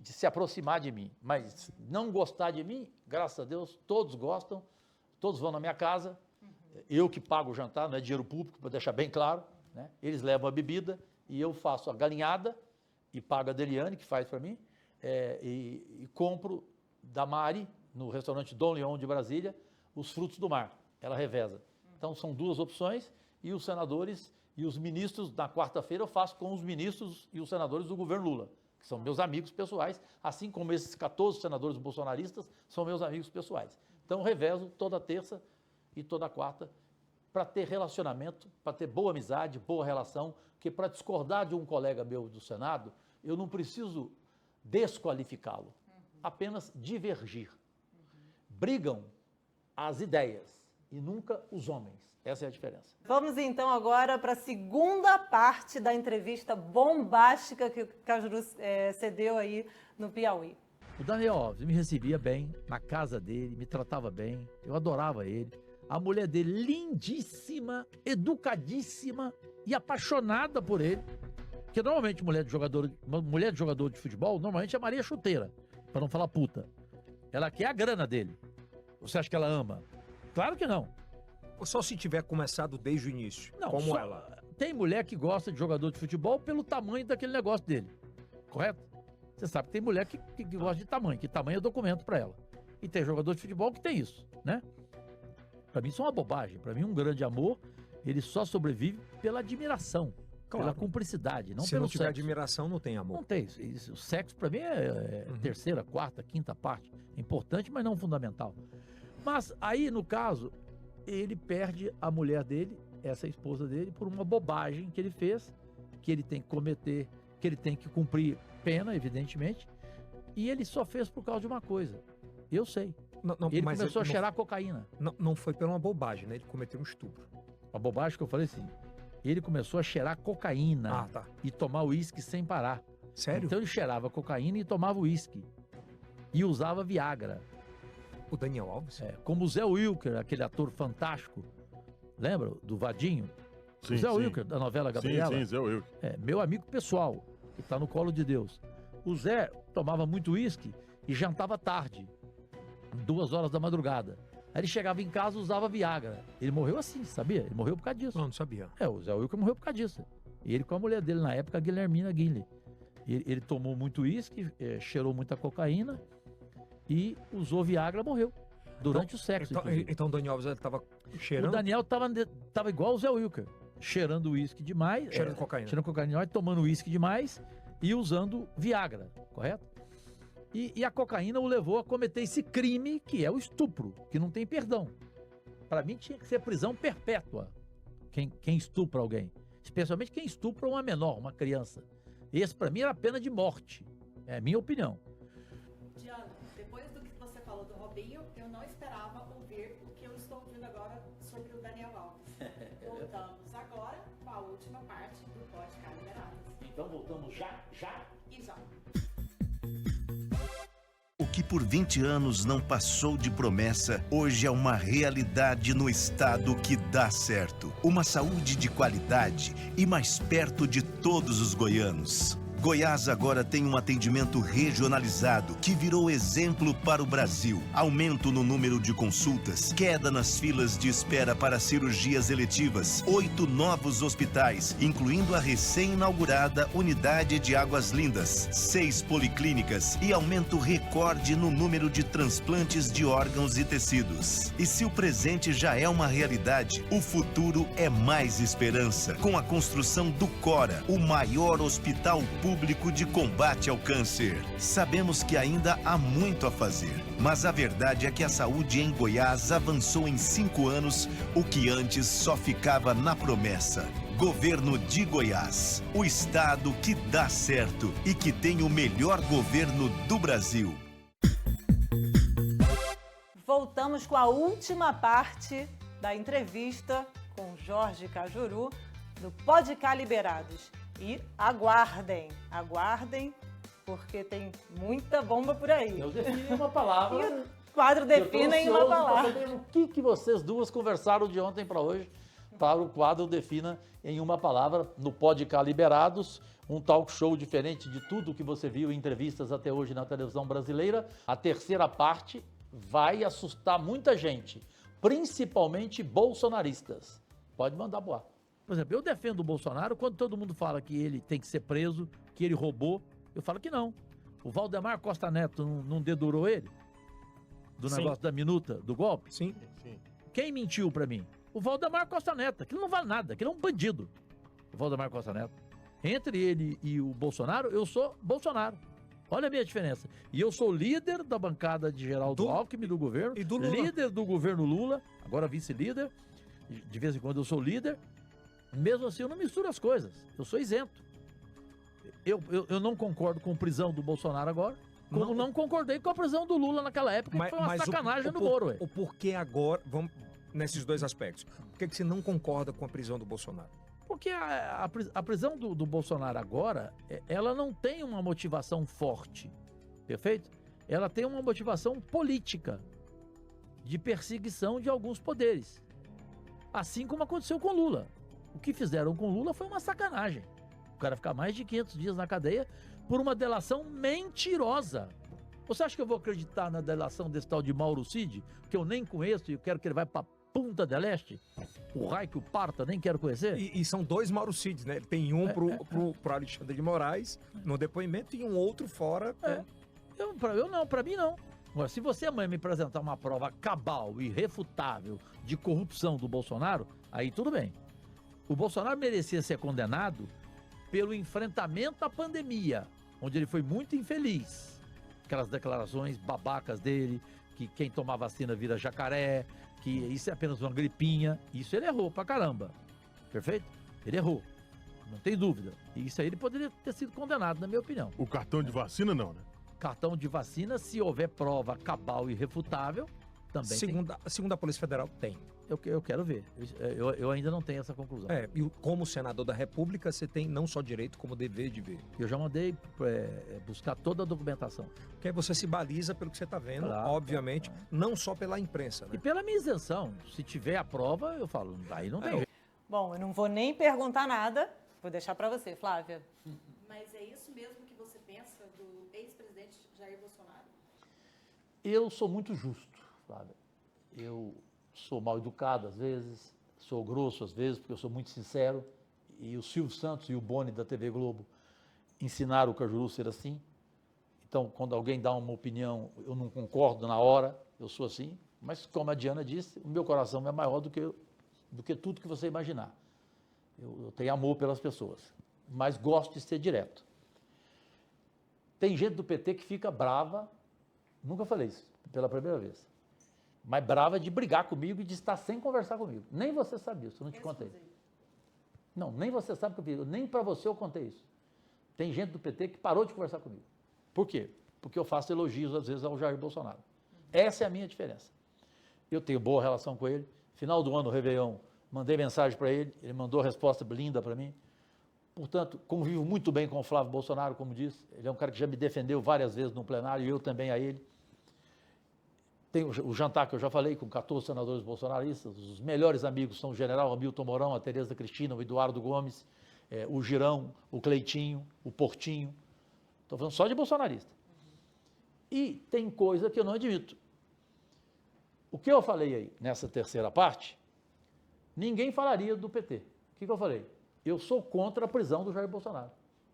se aproximar de mim. Mas não gostar de mim, graças a Deus, todos gostam, todos vão na minha casa, eu que pago o jantar, não é dinheiro público, para deixar bem claro, né? Eles levam a bebida e eu faço a galinhada e pago a Deliane, que faz para mim, e compro da Mari, no restaurante Dom Leon de Brasília, os frutos do mar. Ela reveza. Então, são 2 opções e os senadores e os ministros, na quarta-feira, eu faço com os ministros e os senadores do governo Lula, que são meus amigos pessoais, assim como esses 14 senadores bolsonaristas são meus amigos pessoais. Então, eu revezo toda terça e toda quarta para ter relacionamento, para ter boa amizade, boa relação, porque para discordar de um colega meu do Senado, eu não preciso desqualificá-lo, apenas divergir. Brigam as ideias e nunca os homens. Essa é a diferença. Vamos então agora para a segunda parte da entrevista bombástica que o Cajuru cedeu aí no Piauí. O Daniel Alves me recebia bem na casa dele, me tratava bem, eu adorava ele. A mulher dele, lindíssima, educadíssima e apaixonada por ele. Porque normalmente mulher de jogador de futebol, normalmente é Maria Chuteira, para não falar puta. Ela quer a grana dele. Você acha que ela ama? Claro que não. Ou só se tiver começado desde o início, Não, como só- ela. Tem mulher que gosta de jogador de futebol pelo tamanho daquele negócio dele. Correto? Você sabe que tem mulher que gosta de tamanho, que tamanho é documento para ela. E tem jogador de futebol que tem isso, né? Para mim isso é uma bobagem. Para mim um grande amor, ele só sobrevive pela admiração, pela cumplicidade, não Se pelo não tiver sexo. admiração, não tem amor. Não tem. O sexo para mim é terceira, quarta, quinta parte. É importante, mas não fundamental. Mas aí, no caso, ele perde a mulher dele, essa esposa dele, por uma bobagem que ele fez, que ele tem que cometer, que ele tem que cumprir pena, evidentemente. E ele só fez por causa de uma coisa. Eu sei. Ele mas começou a não- cheirar cocaína. Não foi por uma bobagem, né? Ele cometeu um estupro. A bobagem que eu falei assim. Ele começou a cheirar cocaína Ah, tá. e tomar uísque sem parar. Sério? Então ele cheirava cocaína e tomava uísque. E usava Viagra. O Daniel Alves? Como o Zé Wilker, aquele ator fantástico. Lembra? Do Vadinho? Sim, o Zé sim. Wilker, da novela Gabriela. Sim, Zé Wilker. Meu amigo pessoal, que está no colo de Deus. O Zé tomava muito uísque e jantava tarde, 2 horas da madrugada. Aí ele chegava em casa e usava Viagra. Ele morreu assim, sabia? Ele morreu por causa disso. Não sabia. O Zé Wilker morreu por causa disso. E ele com a mulher dele na época, a Guilhermina Guinle. Ele tomou muito uísque, cheirou muita cocaína e usou Viagra, morreu. Durante o sexo, inclusive. Então o Daniel Alves estava cheirando? O Daniel tava igual o Zé Wilker, cheirando uísque demais. Cheirando cocaína. Cheirando cocaína, tomando uísque demais e usando Viagra, correto? E a cocaína o levou a cometer esse crime que é o estupro, que não tem perdão. Para mim tinha que ser prisão perpétua, quem estupra alguém. Especialmente quem estupra uma menor, uma criança. Esse para mim era pena de morte, é a minha opinião. Diana, depois do que você falou do Robinho, eu não esperava ouvir o que eu estou ouvindo agora sobre o Daniel Alves. Voltamos agora com a última parte do Pode Ficar Liberadas. Então voltamos já? E já. O que por 20 anos não passou de promessa, hoje é uma realidade no estado que dá certo. Uma saúde de qualidade e mais perto de todos os goianos. Goiás agora tem um atendimento regionalizado que virou exemplo para o Brasil. Aumento no número de consultas, queda nas filas de espera para cirurgias eletivas, 8 novos hospitais, incluindo a recém-inaugurada Unidade de Águas Lindas, 6 policlínicas e aumento recorde no número de transplantes de órgãos e tecidos. E se o presente já é uma realidade, o futuro é mais esperança, com a construção do Cora, o maior hospital público de combate ao câncer. Sabemos que ainda há muito a fazer, mas a verdade é que a saúde em Goiás avançou em 5 anos, o que antes só ficava na promessa. Governo de Goiás, o estado que dá certo e que tem o melhor governo do Brasil. Voltamos com a última parte da entrevista com Jorge Cajuru, do Pode Cá Liberados. E aguardem, porque tem muita bomba por aí. Eu defini uma palavra. E o quadro defina em uma palavra. O que vocês duas conversaram de ontem para hoje para o quadro Defina em uma palavra no Pode Cá Liberados, um talk show diferente de tudo que você viu em entrevistas até hoje na televisão brasileira. A terceira parte vai assustar muita gente, principalmente bolsonaristas. Pode mandar boa. Por exemplo, eu defendo o Bolsonaro quando todo mundo fala que ele tem que ser preso, que ele roubou. Eu falo que não. O Valdemar Costa Neto não dedurou ele? Do Sim. negócio da minuta, do golpe? Sim. Quem mentiu pra mim? O Valdemar Costa Neto. Aquilo não vale nada, aquilo é um bandido. O Valdemar Costa Neto. Entre ele e o Bolsonaro, eu sou Bolsonaro. Olha a minha diferença. E eu sou líder da bancada de Geraldo Alckmin do governo, e do Lula. líder do governo Lula, agora vice-líder. De vez em quando eu sou líder. Mesmo assim, eu não misturo as coisas. Eu sou isento. Eu não concordo com a prisão do Bolsonaro agora, como não concordei com a prisão do Lula naquela época, que foi uma sacanagem no Moro. Ué. O porquê agora, vamos nesses dois aspectos. Por que você não concorda com a prisão do Bolsonaro? Porque a prisão do Bolsonaro agora, ela não tem uma motivação forte, perfeito? Ela tem uma motivação política, de perseguição de alguns poderes. Assim como aconteceu com Lula. O que fizeram com Lula foi uma sacanagem. O cara ficar mais de 500 dias na cadeia por uma delação mentirosa. Você acha que eu vou acreditar na delação desse tal de Mauro Cid, que eu nem conheço e eu quero que ele vá para Punta del Este? O raio que o parta, nem quero conhecer? E são dois Mauro Cids, né? Ele tem um pro Alexandre de Moraes no depoimento e um outro fora. Para mim não. Agora, se você amanhã me apresentar uma prova cabal, irrefutável, de corrupção do Bolsonaro, aí tudo bem. O Bolsonaro merecia ser condenado pelo enfrentamento à pandemia, onde ele foi muito infeliz. Aquelas declarações babacas dele, que quem tomar vacina vira jacaré, que isso é apenas uma gripinha. Isso ele errou pra caramba. Perfeito? Ele errou. Não tem dúvida. E isso aí ele poderia ter sido condenado, na minha opinião. O cartão de vacina não, né? Cartão de vacina, se houver prova cabal e irrefutável, também Segundo a Polícia Federal, tem. Eu quero ver. Eu ainda não tenho essa conclusão. E como senador da República, você tem não só direito, como dever de ver. Eu já mandei buscar toda a documentação. Porque aí você se baliza pelo que você está vendo, Claro, obviamente, não só pela imprensa, né? E pela minha isenção. Se tiver a prova, eu falo, aí não tem jeito. Bom, eu não vou nem perguntar nada, vou deixar para você, Flávia. Mas é isso mesmo que você pensa do ex-presidente Jair Bolsonaro? Eu sou muito justo, Flávia. Eu sou mal educado às vezes, sou grosso às vezes, porque eu sou muito sincero. E o Silvio Santos e o Boni da TV Globo ensinaram o Cajuru a ser assim. Então, quando alguém dá uma opinião, eu não concordo na hora, eu sou assim. Mas, como a Diana disse, o meu coração é maior do que tudo que você imaginar. Eu tenho amor pelas pessoas, mas gosto de ser direto. Tem gente do PT que fica brava, nunca falei isso, pela primeira vez, mas brava de brigar comigo e de estar sem conversar comigo. Nem você sabe isso, eu não te contei. Não, nem você sabe que nem para você eu contei isso. Tem gente do PT que parou de conversar comigo. Por quê? Porque eu faço elogios às vezes ao Jair Bolsonaro. Essa é a minha diferença. Eu tenho boa relação com ele. Final do ano, Réveillon, mandei mensagem para ele, ele mandou resposta linda para mim. Portanto, convivo muito bem com o Flávio Bolsonaro, como disse. Ele é um cara que já me defendeu várias vezes no plenário e eu também a ele. Tem o jantar que eu já falei com 14 senadores bolsonaristas. Os melhores amigos são o general Hamilton Mourão, a Tereza Cristina, o Eduardo Gomes, o Girão, o Cleitinho, o Portinho. Estou falando só de bolsonarista. E tem coisa que eu não admito. O que eu falei aí nessa terceira parte, ninguém falaria do PT. O que eu falei? Eu sou contra a prisão do Jair Bolsonaro.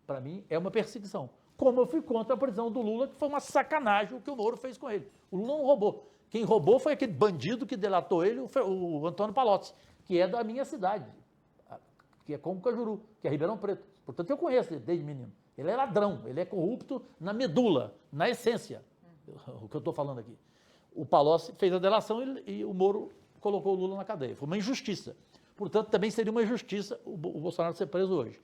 Para mim, é uma perseguição. Como eu fui contra a prisão do Lula, que foi uma sacanagem o que o Moro fez com ele. O Lula não roubou. Quem roubou foi aquele bandido que delatou ele, o Antônio Palocci, que é da minha cidade, que é como Cajuru, que é Ribeirão Preto. Portanto, eu conheço ele desde menino. Ele é ladrão, ele é corrupto na medula, na essência, o que eu estou falando aqui. O Palocci fez a delação e o Moro colocou o Lula na cadeia. Foi uma injustiça. Portanto, também seria uma injustiça o Bolsonaro ser preso hoje.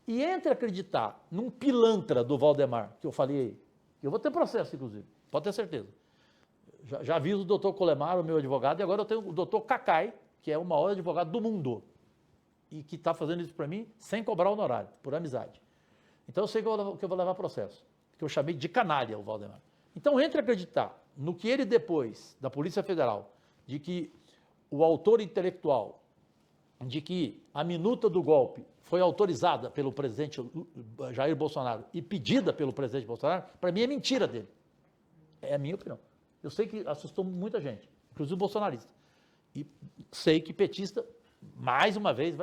E entre acreditar num pilantra do Valdemar, que eu falei aí, eu vou ter processo, inclusive, pode ter certeza. Já aviso o doutor Colemar, o meu advogado, e agora eu tenho o doutor Cacai, que é o maior advogado do mundo, e que está fazendo isso para mim sem cobrar honorário, por amizade. Então eu sei que eu vou levar processo, que eu chamei de canalha o Valdemar. Então, entre acreditar no que ele depois, da Polícia Federal, de que o autor intelectual, de que a minuta do golpe foi autorizada pelo presidente Jair Bolsonaro e pedida pelo presidente Bolsonaro, para mim é mentira dele. É a minha opinião. Eu sei que assustou muita gente, inclusive bolsonarista. E sei que petista, mais uma vez,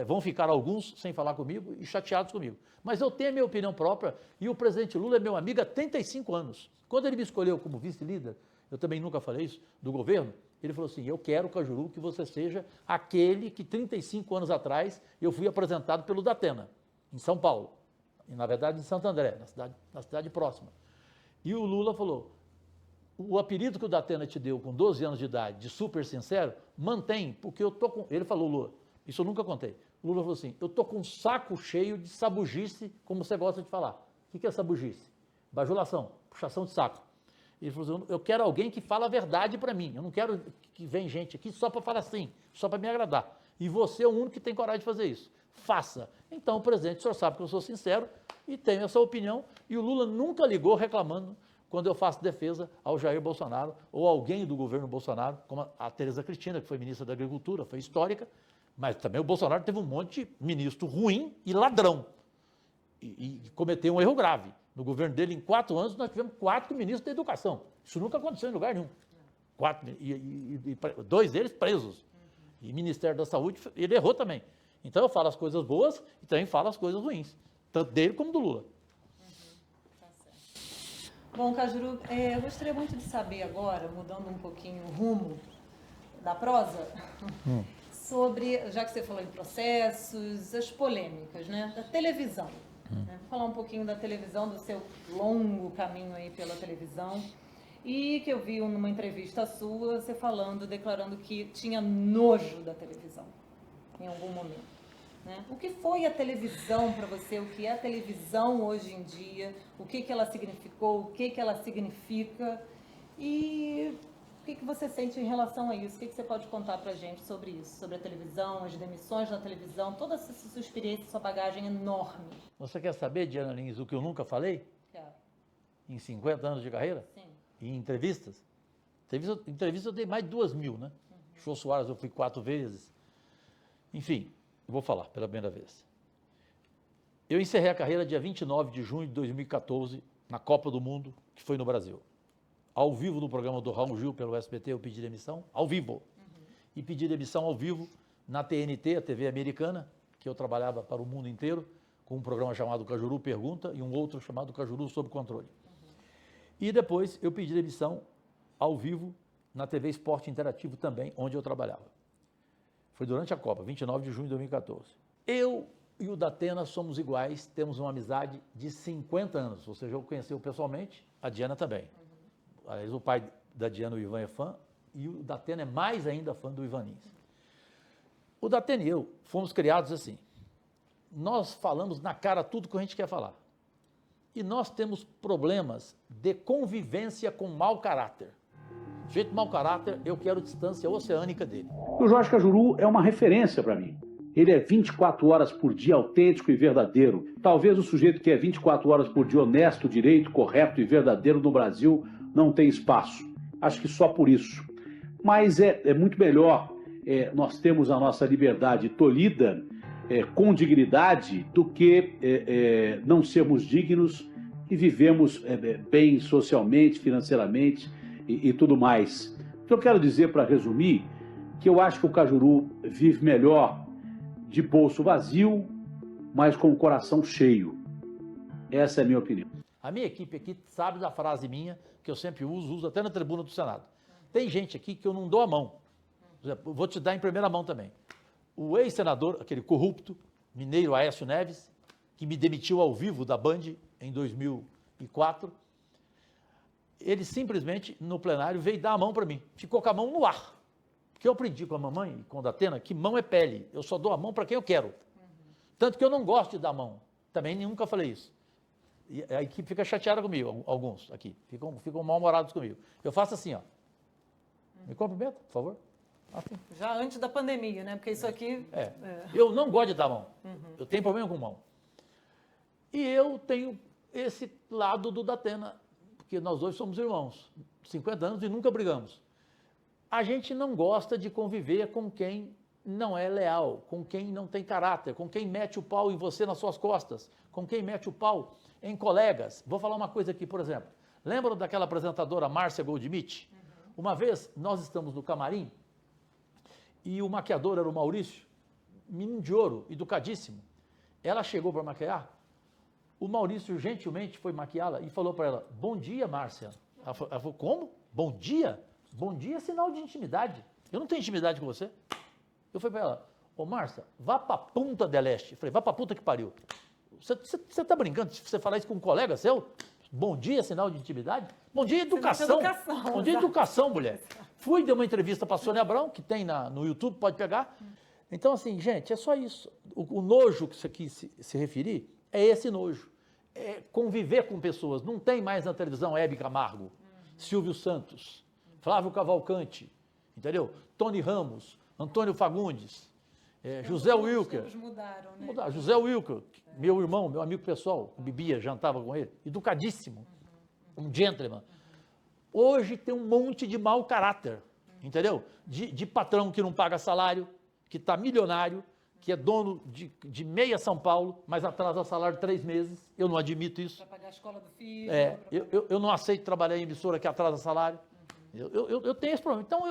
vão ficar alguns sem falar comigo e chateados comigo. Mas eu tenho a minha opinião própria e o presidente Lula é meu amigo há 35 anos. Quando ele me escolheu como vice-líder, eu também nunca falei isso, do governo, ele falou assim, eu quero, Cajuru, que você seja aquele que 35 anos atrás eu fui apresentado pelo Datena, em São Paulo, e na verdade em Santo André, na cidade próxima. E o Lula falou, o apelido que o Datena te deu com 12 anos de idade, de super sincero, mantém, porque eu tô com... Ele falou, Lula, isso eu nunca contei. O Lula falou assim, eu tô com um saco cheio de sabugice, como você gosta de falar. O que é sabugice? Bajulação, puxação de saco. Ele falou assim, eu quero alguém que fala a verdade para mim, eu não quero que venha gente aqui só para falar assim, só para me agradar. E você é o único que tem coragem de fazer isso. Faça. Então, presidente, o senhor sabe que eu sou sincero e tenho essa opinião, e o Lula nunca ligou reclamando quando eu faço defesa ao Jair Bolsonaro ou alguém do governo Bolsonaro, como a Tereza Cristina, que foi ministra da Agricultura, foi histórica, Mas também o Bolsonaro teve um monte de ministro ruim e ladrão. E cometeu um erro grave. No governo dele, em 4 anos, nós tivemos 4 ministros da educação. Isso nunca aconteceu em lugar nenhum. 2 deles presos. E Ministério da Saúde, ele errou também. Então eu falo as coisas boas e também falo as coisas ruins. Tanto dele como do Lula. Tá certo. Bom, Cajuru, eu gostaria muito de saber agora, mudando um pouquinho o rumo da prosa, sobre, já que você falou em processos, as polêmicas, né, da televisão. Né? Vou falar um pouquinho da televisão, do seu longo caminho aí pela televisão. E que eu vi numa entrevista sua, você declarando que tinha nojo da televisão, em algum momento. Né? O que foi a televisão para você? O que é a televisão hoje em dia? O que ela significou? O que ela significa? E o que você sente em relação a isso? O que você pode contar para a gente sobre isso? Sobre a televisão, as demissões na televisão, toda essa sua experiência, sua bagagem enorme. Você quer saber, Diana Lins, o que eu nunca falei? Quero. Em 50 anos de carreira? Sim. E em entrevistas? Entrevista eu dei mais de 2.000, né? Jô Soares eu fui 4 vezes. Enfim, eu vou falar pela primeira vez. Eu encerrei a carreira dia 29 de junho de 2014, na Copa do Mundo, que foi no Brasil. Ao vivo no programa do Raul Gil pelo SBT, eu pedi demissão, ao vivo. E pedi demissão ao vivo na TNT, a TV americana, que eu trabalhava para o mundo inteiro, com um programa chamado Cajuru Pergunta e um outro chamado Cajuru Sob Controle. E depois eu pedi demissão ao vivo na TV Esporte Interativo também, onde eu trabalhava. Foi durante a Copa, 29 de junho de 2014. Eu e o Datena somos iguais, temos uma amizade de 50 anos. Você já o conheceu pessoalmente, a Diana também. Aliás, o pai da Diana, o Ivan, é fã, e o Datena é mais ainda fã do Ivan Lins. O Datena e eu fomos criados assim. Nós falamos na cara tudo que a gente quer falar. E nós temos problemas de convivência com mau caráter. Jeito mau caráter, eu quero distância oceânica dele. O Jorge Cajuru é uma referência para mim. Ele é 24 horas por dia autêntico e verdadeiro. Talvez o sujeito que é 24 horas por dia honesto, direito, correto e verdadeiro no Brasil não tenha espaço. Acho que só por isso. Mas é muito melhor nós termos a nossa liberdade tolhida com dignidade do que não sermos dignos e vivemos bem socialmente, financeiramente e tudo mais. O que eu quero dizer, para resumir, que eu acho que o Cajuru vive melhor de bolso vazio, mas com o coração cheio. Essa é a minha opinião. A minha equipe aqui sabe da frase minha, que eu sempre uso até na tribuna do Senado. Tem gente aqui que eu não dou a mão. Vou te dar em primeira mão também. O ex-senador, aquele corrupto, mineiro Aécio Neves, que me demitiu ao vivo da Band em 2004, ele simplesmente, no plenário, veio dar a mão para mim. Ficou com a mão no ar. Porque eu aprendi com a mamãe e com a Datena que mão é pele. Eu só dou a mão para quem eu quero. Tanto que eu não gosto de dar a mão. Também nunca falei isso. E a equipe fica chateada comigo, alguns aqui. Ficam mal-humorados comigo. Eu faço assim, ó. Me cumprimenta, por favor. Assim. Já antes da pandemia, né? Porque isso aqui... Eu não gosto de dar mão. Eu tenho problema com mão. E eu tenho esse lado do Datena, porque nós dois somos irmãos. 50 anos e nunca brigamos. A gente não gosta de conviver com quem não é leal, com quem não tem caráter, com quem mete o pau em você nas suas costas, com quem mete o pau em colegas. Vou falar uma coisa aqui, por exemplo. Lembram daquela apresentadora Márcia Goldschmidt? Uma vez nós estamos no camarim e o maquiador era o Maurício, menino de ouro, educadíssimo. Ela chegou para maquiar, o Maurício gentilmente foi maquiá-la e falou para ela: bom dia, Márcia. Ela falou: como? Bom dia? Bom dia é sinal de intimidade. Eu não tenho intimidade com você. Eu falei para ela: ô Márcia, vá para Punta del Este. Eu falei: vá para puta que pariu. Você está brincando? Você falar isso com um colega seu? Bom dia é sinal de intimidade? Bom dia, educação. Bom dia, educação, mulher. Fui dar uma entrevista para a Sônia Abrão, que tem no YouTube, pode pegar. Então, assim, gente, é só isso. O nojo que isso aqui se referir é esse nojo. É conviver com pessoas. Não tem mais na televisão Hebe Camargo, Silvio Santos, Flávio Cavalcante, entendeu? Tony Ramos, Antônio Fagundes, José Wilker. Os mudaram, né? José Wilker, meu irmão, meu amigo pessoal, bebia, jantava com ele, educadíssimo, um gentleman. Hoje tem um monte de mau caráter, entendeu? De patrão que não paga salário, que está milionário, que é dono de meia São Paulo, mas atrasa salário 3 meses. Eu não admito isso. Para pagar a escola do filho. Eu não aceito trabalhar em emissora que atrasa salário. Eu tenho esse problema. Então,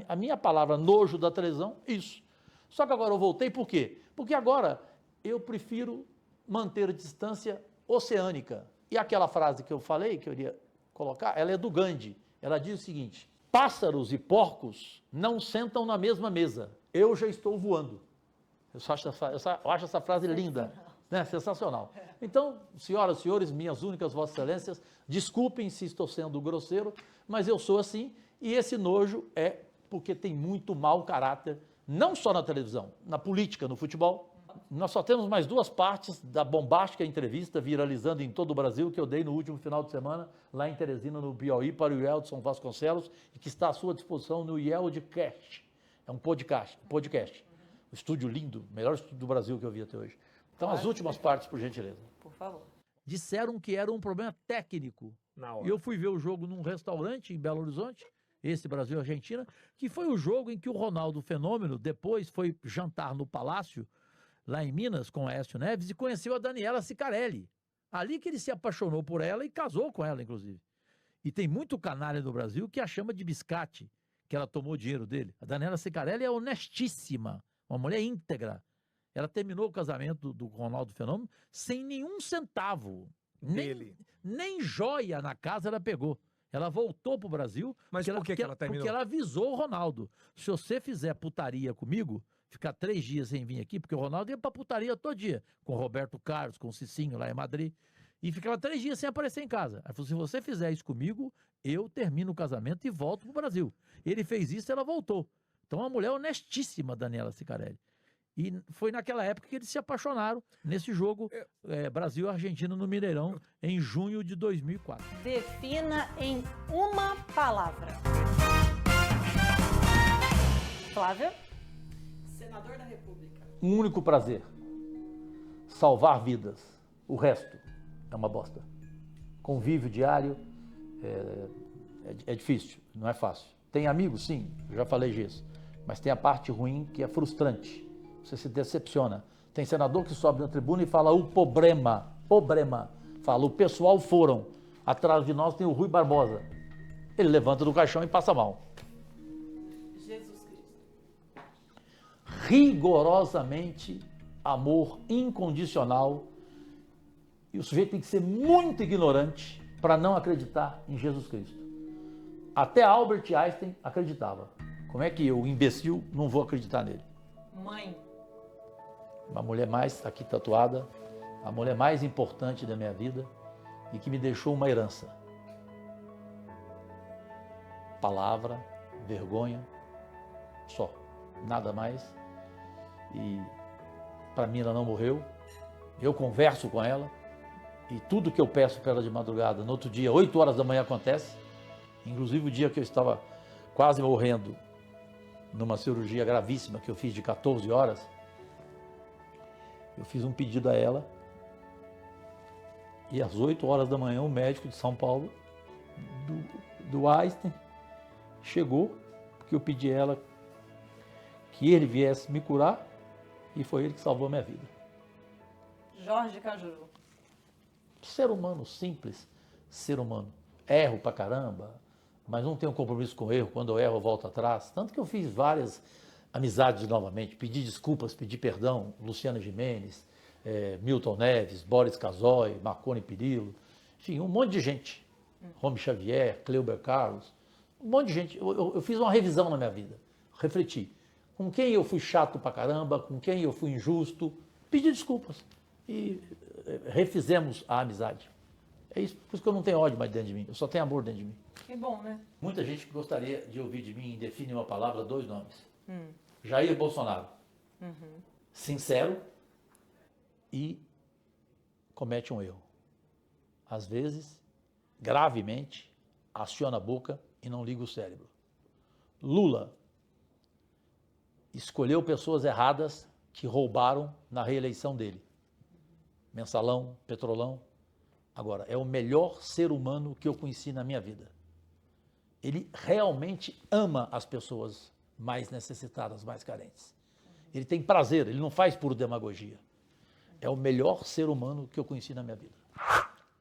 a minha palavra nojo da televisão, isso. Só que agora eu voltei, por quê? Porque agora eu prefiro manter a distância oceânica. E aquela frase que eu falei, que eu iria colocar, ela é do Gandhi. Ela diz o seguinte: pássaros e porcos não sentam na mesma mesa. Eu já estou voando. Eu acho essa frase linda, né? Sensacional. Então, senhoras e senhores, minhas únicas vossas excelências, desculpem se estou sendo grosseiro, mas eu sou assim, e esse nojo é porque tem muito mau caráter, não só na televisão, na política, no futebol. Nós só temos mais 2 partes da bombástica entrevista viralizando em todo o Brasil que eu dei no último final de semana, lá em Teresina, no Piauí, para o Yeldson Vasconcelos, e que está à sua disposição no Yeldcast. É um podcast. Um estúdio lindo, melhor estúdio do Brasil que eu vi até hoje. Então, as últimas partes, por gentileza. Por favor. Disseram que era um problema técnico. Na hora. E eu fui ver o jogo num restaurante em Belo Horizonte, esse Brasil-Argentina, que foi o jogo em que o Ronaldo Fenômeno depois foi jantar no Palácio, lá em Minas, com o Aécio Neves, e conheceu a Daniela Sicarelli. Ali que ele se apaixonou por ela e casou com ela, inclusive. E tem muito canalha no Brasil que a chama de biscate, que ela tomou o dinheiro dele. A Daniela Sicarelli é honestíssima, uma mulher íntegra. Ela terminou o casamento do Ronaldo Fenômeno sem nenhum centavo. Nem joia na casa ela pegou. Ela voltou pro Brasil. Mas por que ela terminou? Porque ela avisou o Ronaldo. Se você fizer putaria comigo, ficar 3 dias sem vir aqui, porque o Ronaldo ia pra putaria todo dia, com o Roberto Carlos, com o Cicinho lá em Madrid, e ficava 3 dias sem aparecer em casa. Aí falou: se você fizer isso comigo, eu termino o casamento e volto pro Brasil. Ele fez isso e ela voltou. Então, uma mulher honestíssima, Daniela Sicarelli. E foi naquela época que eles se apaixonaram nesse jogo Brasil-Argentina no Mineirão, em junho de 2004. Defina em uma palavra. Flávia? Senador da República. Um único prazer: salvar vidas. O resto é uma bosta. Convívio diário é difícil, não é fácil. Tem amigos, sim, já falei disso, mas tem a parte ruim que é frustrante. Você se decepciona. Tem senador que sobe na tribuna e fala o problema. Fala, o pessoal foram. Atrás de nós tem o Rui Barbosa. Ele levanta do caixão e passa mal. Jesus Cristo. Rigorosamente amor incondicional. E o sujeito tem que ser muito ignorante para não acreditar em Jesus Cristo. Até Albert Einstein acreditava. Como é que eu, imbecil, não vou acreditar nele? Mãe. Uma mulher mais, aqui tatuada, a mulher mais importante da minha vida e que me deixou uma herança. Palavra, vergonha, só, nada mais. E para mim ela não morreu. Eu converso com ela e tudo que eu peço para ela de madrugada, no outro dia, 8 horas da manhã acontece. Inclusive o dia que eu estava quase morrendo numa cirurgia gravíssima que eu fiz de 14 horas, eu fiz um pedido a ela e às 8 horas da manhã o médico de São Paulo, do Einstein, chegou, porque eu pedi a ela que ele viesse me curar e foi ele que salvou a minha vida. Jorge Cajuru. Ser humano simples, ser humano. Erro pra caramba, mas não tenho compromisso com o erro. Quando eu erro, eu volto atrás. Tanto que eu fiz várias amizades novamente, pedi desculpas, pedi perdão. Luciano Gimenez, Milton Neves, Boris Casoy, Marconi Perillo, enfim, um monte de gente. Romy Xavier, Cleuber Carlos, um monte de gente. Eu fiz uma revisão na minha vida, refleti. Com quem eu fui chato pra caramba, com quem eu fui injusto, pedi desculpas e refizemos a amizade. É isso, por isso que eu não tenho ódio mais dentro de mim, eu só tenho amor dentro de mim. Que bom, né? Muita gente gostaria de ouvir de mim, define uma palavra, 2 nomes. Jair Bolsonaro. Sincero e comete um erro. Às vezes, gravemente, aciona a boca e não liga o cérebro. Lula escolheu pessoas erradas que roubaram na reeleição dele. Mensalão, Petrolão. Agora, é o melhor ser humano que eu conheci na minha vida. Ele realmente ama as pessoas mais necessitadas, mais carentes. Ele tem prazer, ele não faz por demagogia. É o melhor ser humano que eu conheci na minha vida.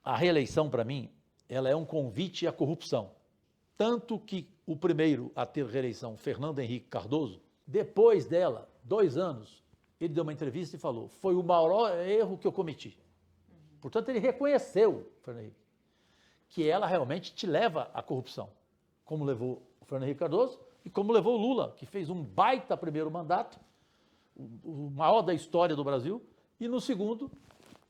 A reeleição, para mim, ela é um convite à corrupção. Tanto que o primeiro a ter reeleição, Fernando Henrique Cardoso, depois dela, 2 anos, ele deu uma entrevista e falou: foi o maior erro que eu cometi. Portanto, ele reconheceu, Fernando Henrique, que ela realmente te leva à corrupção, como levou o Fernando Henrique Cardoso e como levou o Lula, que fez um baita primeiro mandato, o maior da história do Brasil, e no segundo,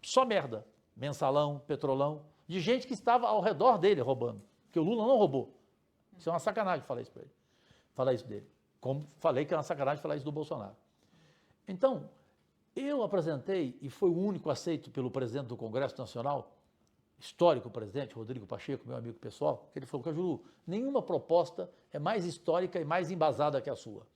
só merda, mensalão, petrolão, de gente que estava ao redor dele roubando, porque o Lula não roubou. Isso é uma sacanagem falar isso para ele, falar isso dele, como falei que é uma sacanagem falar isso do Bolsonaro. Então, eu apresentei, e foi o único aceito pelo presidente do Congresso Nacional, histórico presidente, Rodrigo Pacheco, meu amigo pessoal, que ele falou: Cajuru, nenhuma proposta é mais histórica e mais embasada que a sua.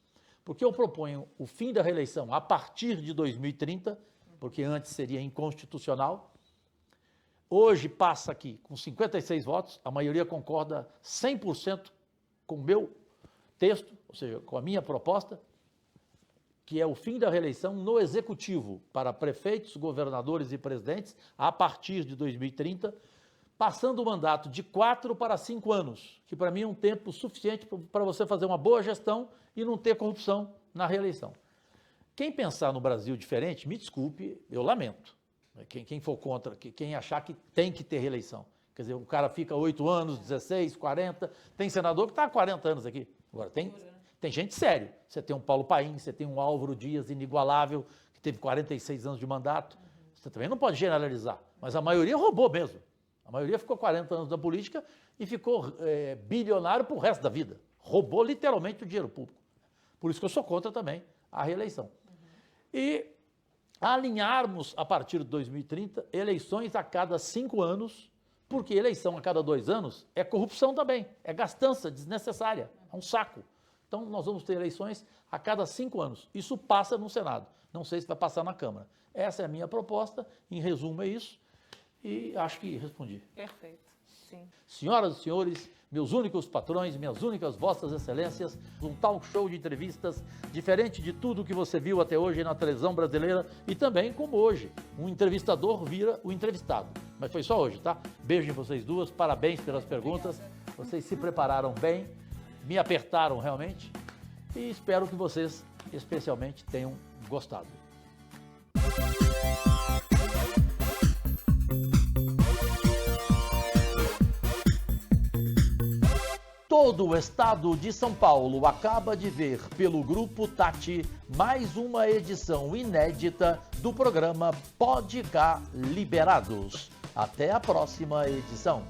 Porque eu proponho o fim da reeleição a partir de 2030, porque antes seria inconstitucional. Hoje passa aqui com 56 votos, a maioria concorda 100% com o meu texto, ou seja, com a minha proposta, que é o fim da reeleição no executivo para prefeitos, governadores e presidentes a partir de 2030, passando o mandato de 4 para 5 anos, que para mim é um tempo suficiente para você fazer uma boa gestão e não ter corrupção na reeleição. Quem pensar no Brasil diferente, me desculpe, eu lamento. Quem for contra, quem achar que tem que ter reeleição. Quer dizer, o cara fica 8 anos, 16, 40, tem senador que está há 40 anos aqui. Agora, tem gente sério. Você tem um Paulo Paim, você tem um Álvaro Dias inigualável, que teve 46 anos de mandato. Você também não pode generalizar, mas a maioria roubou mesmo. A maioria ficou 40 anos da política e ficou bilionário para o resto da vida. Roubou literalmente o dinheiro público. Por isso que eu sou contra também a reeleição. E alinharmos, a partir de 2030, eleições a cada 5 anos, porque eleição a cada 2 anos é corrupção também, é gastança desnecessária, é um saco. Então, nós vamos ter eleições a cada 5 anos. Isso passa no Senado. Não sei se vai passar na Câmara. Essa é a minha proposta. Em resumo, é isso. E acho que respondi. Perfeito. Sim. Senhoras e senhores, meus únicos patrões, minhas únicas vossas excelências, um talk show de entrevistas diferente de tudo que você viu até hoje na televisão brasileira e também como hoje, um entrevistador vira o entrevistado. Mas foi só hoje, tá? Beijo em vocês duas, parabéns pelas perguntas. Vocês se prepararam bem, me apertaram realmente e espero que vocês especialmente tenham gostado. Todo o estado de São Paulo acaba de ver pelo Grupo Tati mais uma edição inédita do programa Pode Cá Liberados. Até a próxima edição.